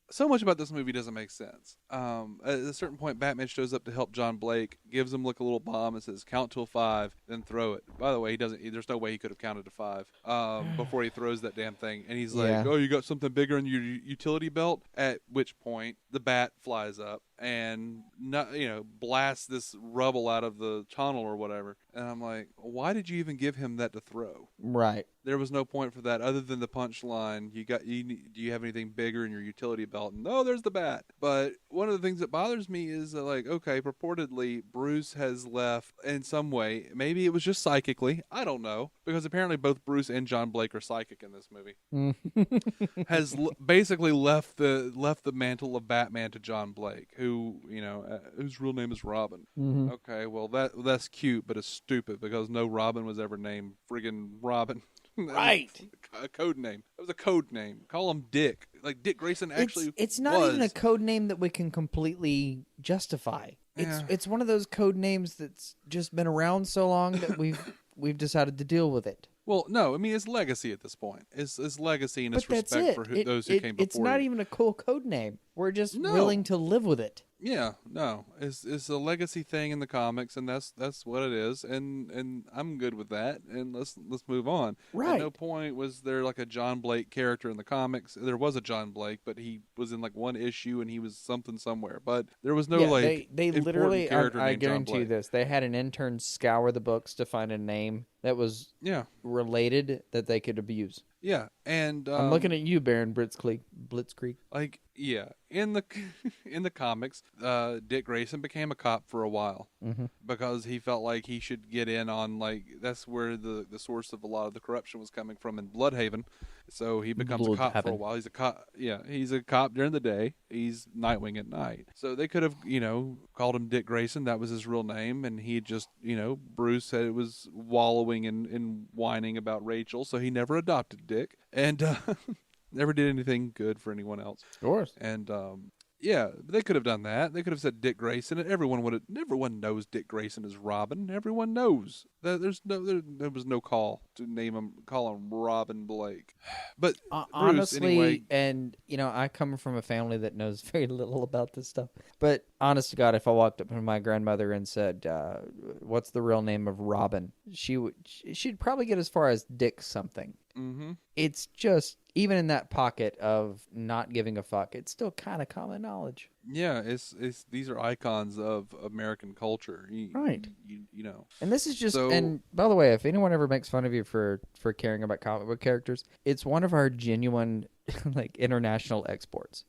So much about this movie doesn't make sense. At a certain point, Batman shows up to help John Blake, gives him like a little bomb, and says, "Count till 5, then throw it." By the way, he doesn't. There's no way he could have counted to 5 before he throws that damn thing. And he's like, Yeah. "Oh, you got something bigger in your utility belt?" At which point, the bat flies up and blasts this rubble out of the tunnel or whatever. And I'm like, why did you even give him that to throw? Right. There was no point for that other than the punchline. Do you have anything bigger in your utility belt? No, there's the bat. But one of the things that bothers me is that, like, okay, purportedly Bruce has left in some way. Maybe it was just psychically. I don't know, because apparently both Bruce and John Blake are psychic in this movie. Basically left the mantle of Batman to John Blake, who whose real name is Robin. Mm-hmm. Okay, well that's cute, but it's stupid because no Robin was ever named friggin' Robin. Right. A code name. It was a code name. Call him Dick. Like Dick Grayson actually. It's not even a code name that we can completely justify. Yeah. It's one of those code names that's just been around so long that we've decided to deal with it. Well, no, I mean it's legacy at this point. It's legacy and it's But that's respect it. for those who came before. It's not even a cool code name. We're just willing to live with it. Yeah, no, it's a legacy thing in the comics, and that's what it is, and I'm good with that. And let's move on. Right. At no point was there like a John Blake character in the comics. There was a John Blake, but he was in like one issue, and he was something somewhere. But there was no they literally. I named John guarantee you Blake. this: they had an intern scour the books to find a name that was related that they could abuse. Yeah, and I'm looking at you, Baron Blitzkrieg. Like, yeah, in the comics, Dick Grayson became a cop for a while because he felt like he should get in on, like, that's where the source of a lot of the corruption was coming from in Bloodhaven. So he becomes a cop for a while. He's a cop. Yeah, he's a cop during the day. He's Nightwing at night. So they could have, called him Dick Grayson. That was his real name, and he just, Bruce said it was wallowing in whining about Rachel, so he never adopted Dick, and never did anything good for anyone else. Of course. And yeah, they could have done that. They could have said Dick Grayson, and everyone knows Dick Grayson is Robin. Everyone knows that there was no call to call him Robin Blake. But Bruce, honestly, anyway, and I come from a family that knows very little about this stuff. But honest to God, if I walked up to my grandmother and said, "What's the real name of Robin?" she'd probably get as far as Dick something. Mm-hmm. It's just, even in that pocket of not giving a fuck, it's still kind of common knowledge. Yeah, it's these are icons of American culture, right? And this is just. And by the way, if anyone ever makes fun of you for caring about comic book characters, it's one of our genuine like international exports.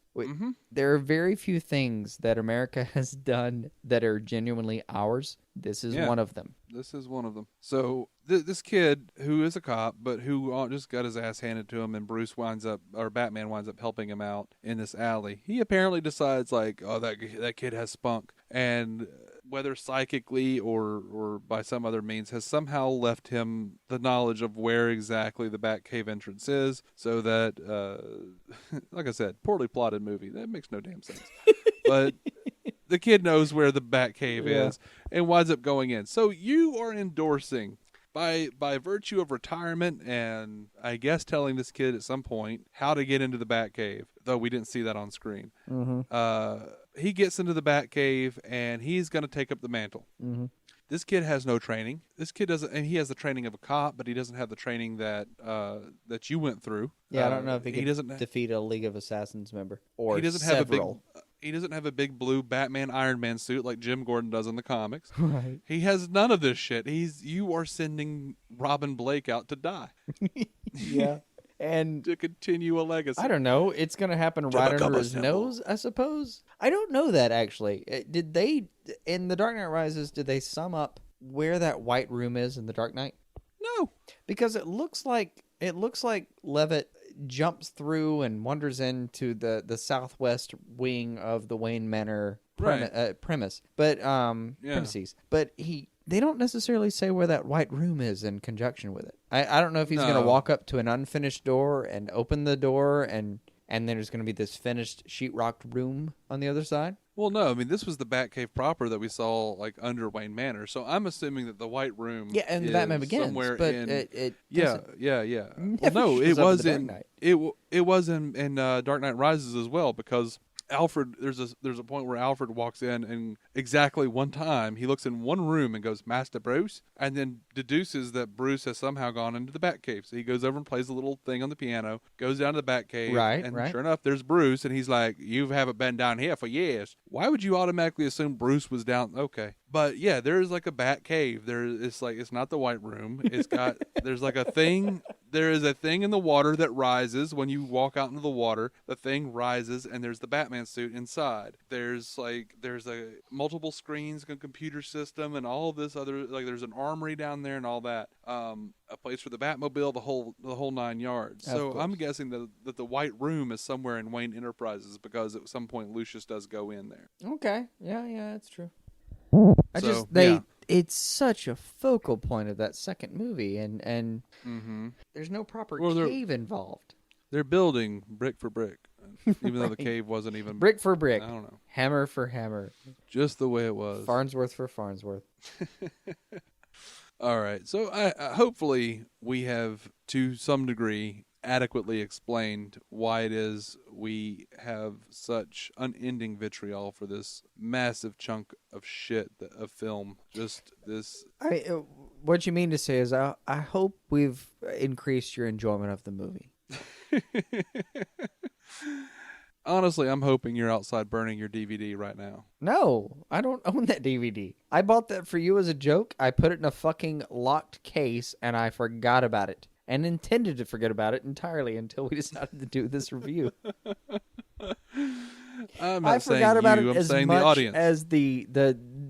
There are very few things that America has done that are genuinely ours. This is one of them. This is one of them. So this kid who is a cop, but who just got his ass handed to him, and Batman winds up helping him out in this alley. He apparently decides, like, oh, that kid has spunk, and whether psychically or by some other means, has somehow left him the knowledge of where exactly the Batcave entrance is, so that, like I said, poorly plotted movie. That makes no damn sense. But the kid knows where the Batcave is and winds up going in. So you are endorsing, by virtue of retirement and I guess telling this kid at some point how to get into the Batcave, though we didn't see that on screen. He gets into the Batcave and he's going to take up the mantle. This kid has no training. This kid doesn't, and he has the training of a cop, but he doesn't have the training that you went through. Yeah, I don't know if he could defeat a League of Assassins member or he doesn't several. He doesn't have a big blue Batman Iron Man suit like Jim Gordon does in the comics. Right. He has none of this shit. You are sending Robin Blake out to die. Yeah. And to continue a legacy. I don't know. It's going to happen right under his nose, I suppose. I don't know that, actually. Did they, in The Dark Knight Rises, did they sum up where that white room is in The Dark Knight? No. Because it looks like Levitt jumps through and wanders into the southwest wing of the Wayne Manor premises. But they don't necessarily say where that white room is in conjunction with it. I don't know if he's going to walk up to an unfinished door and open the door and and then there's going to be this finished sheetrocked room on the other side. Well, no, I mean, this was the Batcave proper that we saw, like, under Wayne Manor. So I'm assuming that the White Room and the is Batman Begins, somewhere but in... it yeah. Well, no, it was in... It was in Dark Knight Rises as well, because Alfred, there's a point where Alfred walks in, and exactly one time he looks in one room and goes, "Master Bruce," and then deduces that Bruce has somehow gone into the Batcave. So he goes over and plays a little thing on the piano, goes down to the Batcave, and sure enough, there's Bruce, and he's like, "You haven't been down here for years." Why would you automatically assume Bruce was down? Okay. But yeah, there's like a Batcave. It's not the White Room. It's got, there's like a thing. There is a thing in the water that rises when you walk out into the water. The thing rises, and there's the Batman suit inside. There's a multiple screens, a computer system, and all of this other, like, there's an armory down there and all that. A place for the Batmobile, the whole 9 yards. So I'm guessing that the White Room is somewhere in Wayne Enterprises, because at some point Lucius does go in there. Okay, yeah, that's true. Yeah. It's such a focal point of that second movie, and there's no proper cave involved. They're building brick for brick, even though the cave wasn't even... Brick for brick. I don't know. Hammer for hammer. Just the way it was. Farnsworth for Farnsworth. All right. So hopefully we have, to some degree, adequately explained why it is we have such unending vitriol for this massive chunk of shit of film. Just this... what you mean to say is I hope we've increased your enjoyment of the movie. Honestly, I'm hoping you're outside burning your DVD right now. No, I don't own that DVD. I bought that for you as a joke. I put it in a fucking locked case, and I forgot about it. And intended to forget about it entirely until we decided to do this review. I forgot about it as much as the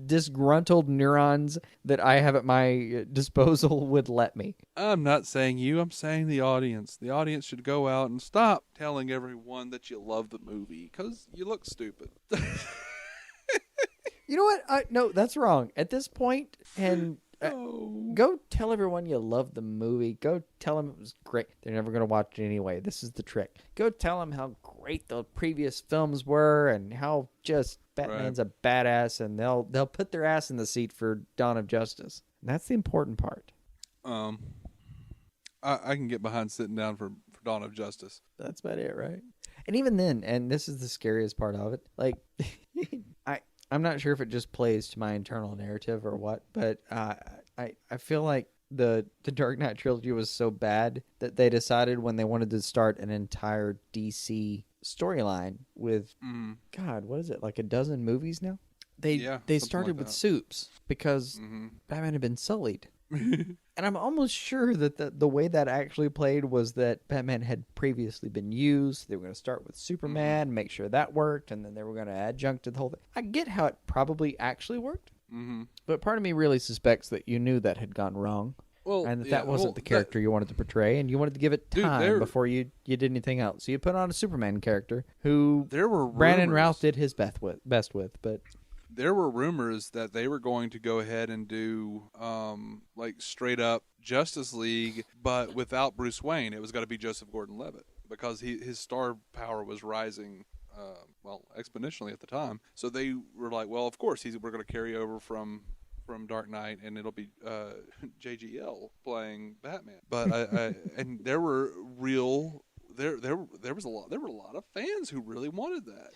disgruntled neurons that I have at my disposal would let me. I'm not saying you, I'm saying the audience. The audience should go out and stop telling everyone that you love the movie, because you look stupid. You know what? No, that's wrong. At this point, and... go tell everyone you love the movie. Go tell them it was great. They're never going to watch it anyway. This is the trick. Go tell them how great the previous films were and how just Batman's a badass, and they'll put their ass in the seat for Dawn of Justice. And that's the important part. I can get behind sitting down for Dawn of Justice. That's about it, right? And even then, and this is the scariest part of it, like I'm not sure if it just plays to my internal narrative or what, but I feel like the Dark Knight Trilogy was so bad that they decided when they wanted to start an entire DC storyline with, God, what is it, like a dozen movies now? They started like with soups because Batman had been sullied. And I'm almost sure that the way that actually played was that Batman had previously been used. They were going to start with Superman, make sure that worked, and then they were going to adjunct to the whole thing. I get how it probably actually worked, but part of me really suspects that you knew that had gone wrong, and that wasn't the character you wanted to portray, and you wanted to give it time before you did anything else. So you put on a Superman character who Brandon Routh did his best with, but... There were rumors that they were going to go ahead and do like straight up Justice League, but without Bruce Wayne. It was going to be Joseph Gordon-Levitt, because his star power was rising exponentially at the time. So they were like, well, of course we're going to carry over from Dark Knight, and it'll be JGL playing Batman. But and there were real. There were a lot of fans who really wanted that.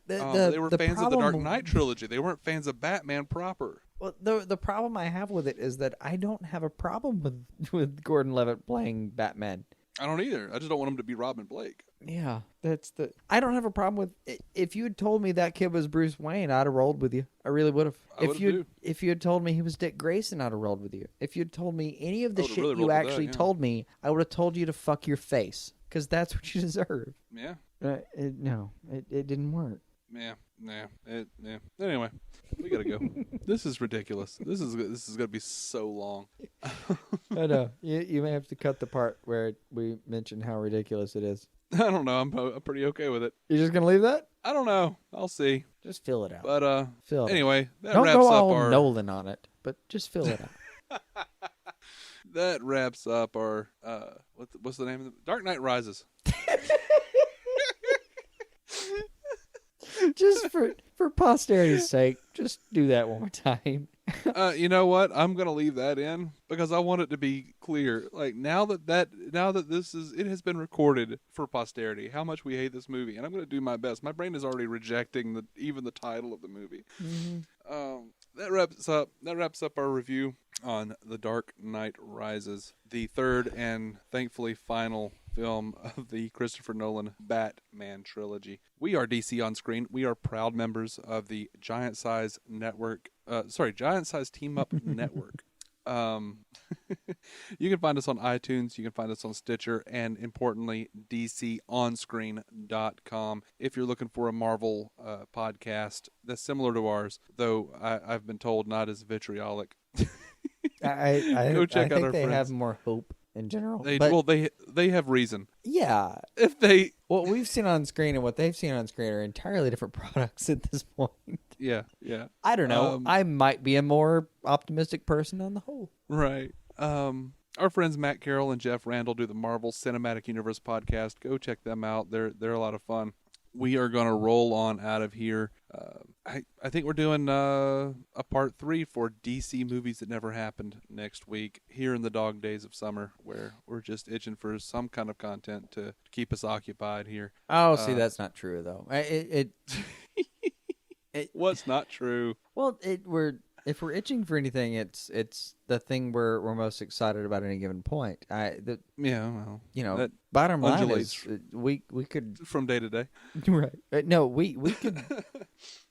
They were fans of the Dark Knight trilogy. They weren't fans of Batman proper. Well, the problem I have with it is that I don't have a problem with Gordon-Levitt playing Batman. I don't either. I just don't want him to be Robin Blake. Yeah, I don't have a problem with... If you had told me that kid was Bruce Wayne, I'd have rolled with you. I really would have. If you had told me he was Dick Grayson, I'd have rolled with you. If you had told me any of the shit you actually told me, I would have told you to fuck your face. Because that's what you deserve. Yeah. It didn't work. Yeah. Anyway, we gotta go. This is ridiculous. This is gonna be so long. I know. You may have to cut the part where we mention how ridiculous it is. I don't know. I'm pretty okay with it. You're just gonna leave that? I don't know. I'll see. Just fill it out. But fill it anyway, that don't wraps go up all our Nolan on it, but just fill it out. That wraps up our what's the name of the Dark Knight Rises. Just for posterity's sake, just do that one more time. You know what? I'm gonna leave that in because I want it to be clear. Like now that it has been recorded for posterity, how much we hate this movie, and I'm gonna do my best. My brain is already rejecting even the title of the movie. Mm-hmm. That wraps up our review on The Dark Knight Rises, the third and thankfully final film of the Christopher Nolan Batman trilogy. We are DC On Screen. We are proud members of the Giant Size Network. Giant Size Team Up Network. You can find us on iTunes. You can find us on Stitcher, and importantly, DCOnScreen.com. If you're looking for a Marvel podcast that's similar to ours, though I've been told not as vitriolic. I Go check out think our they friends. have more hope in general. They have reason. Yeah. If they What we've seen on screen and what they've seen on screen are entirely different products at this point. yeah. I don't know. I might be a more optimistic person on the whole. Right. Our friends Matt Carroll and Jeff Randall do the Marvel Cinematic Universe podcast. Go check them out. They're a lot of fun. We are going to roll on out of here. I think we're doing a part 3 for DC movies that never happened next week here in the dog days of summer, where we're just itching for some kind of content to keep us occupied here. Oh, see, that's not true though. What's not true? Well, if we're itching for anything, it's the thing we're most excited about at any given point. Bottom line is we could from day to day. Right. No, we could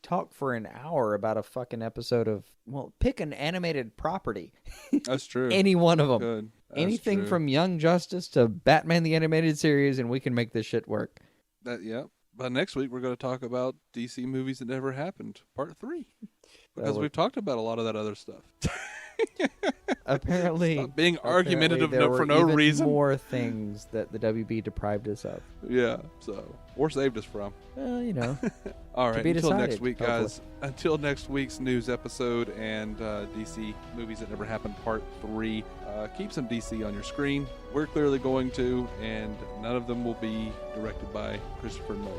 talk for an hour about a fucking episode of, pick an animated property. That's true. Any one of them. Good. Anything true. From Young Justice to Batman the Animated Series, and we can make this shit work. But next week we're going to talk about DC movies that never happened, part 3. Because we've talked about a lot of that other stuff. Apparently, being argumentative there for were no even reason. More things that the WB deprived us of. Yeah, or saved us from. All right, until next week, guys. Until next week's news episode and DC movies that never happened, part 3. Keep some DC on your screen. We're clearly going to, and none of them will be directed by Christopher Nolan.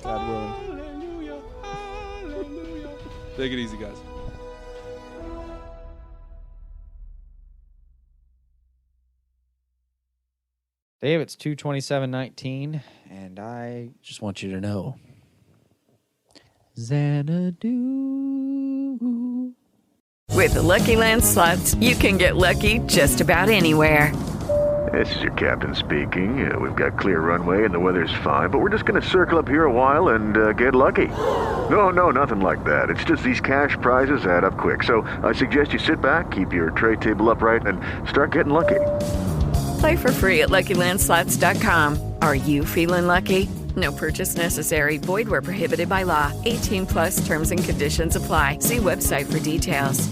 God willing. Hallelujah, hallelujah. Take it easy, guys. Dave, it's 2/27/19, and I just want you to know, Xanadu. With the Lucky Land Slots, you can get lucky just about anywhere. This is your captain speaking. We've got clear runway and the weather's fine, but we're just going to circle up here a while and get lucky. No, nothing like that. It's just these cash prizes add up quick. So I suggest you sit back, keep your tray table upright, and start getting lucky. Play for free at LuckyLandSlots.com. Are you feeling lucky? No purchase necessary. Void where prohibited by law. 18+ terms and conditions apply. See website for details.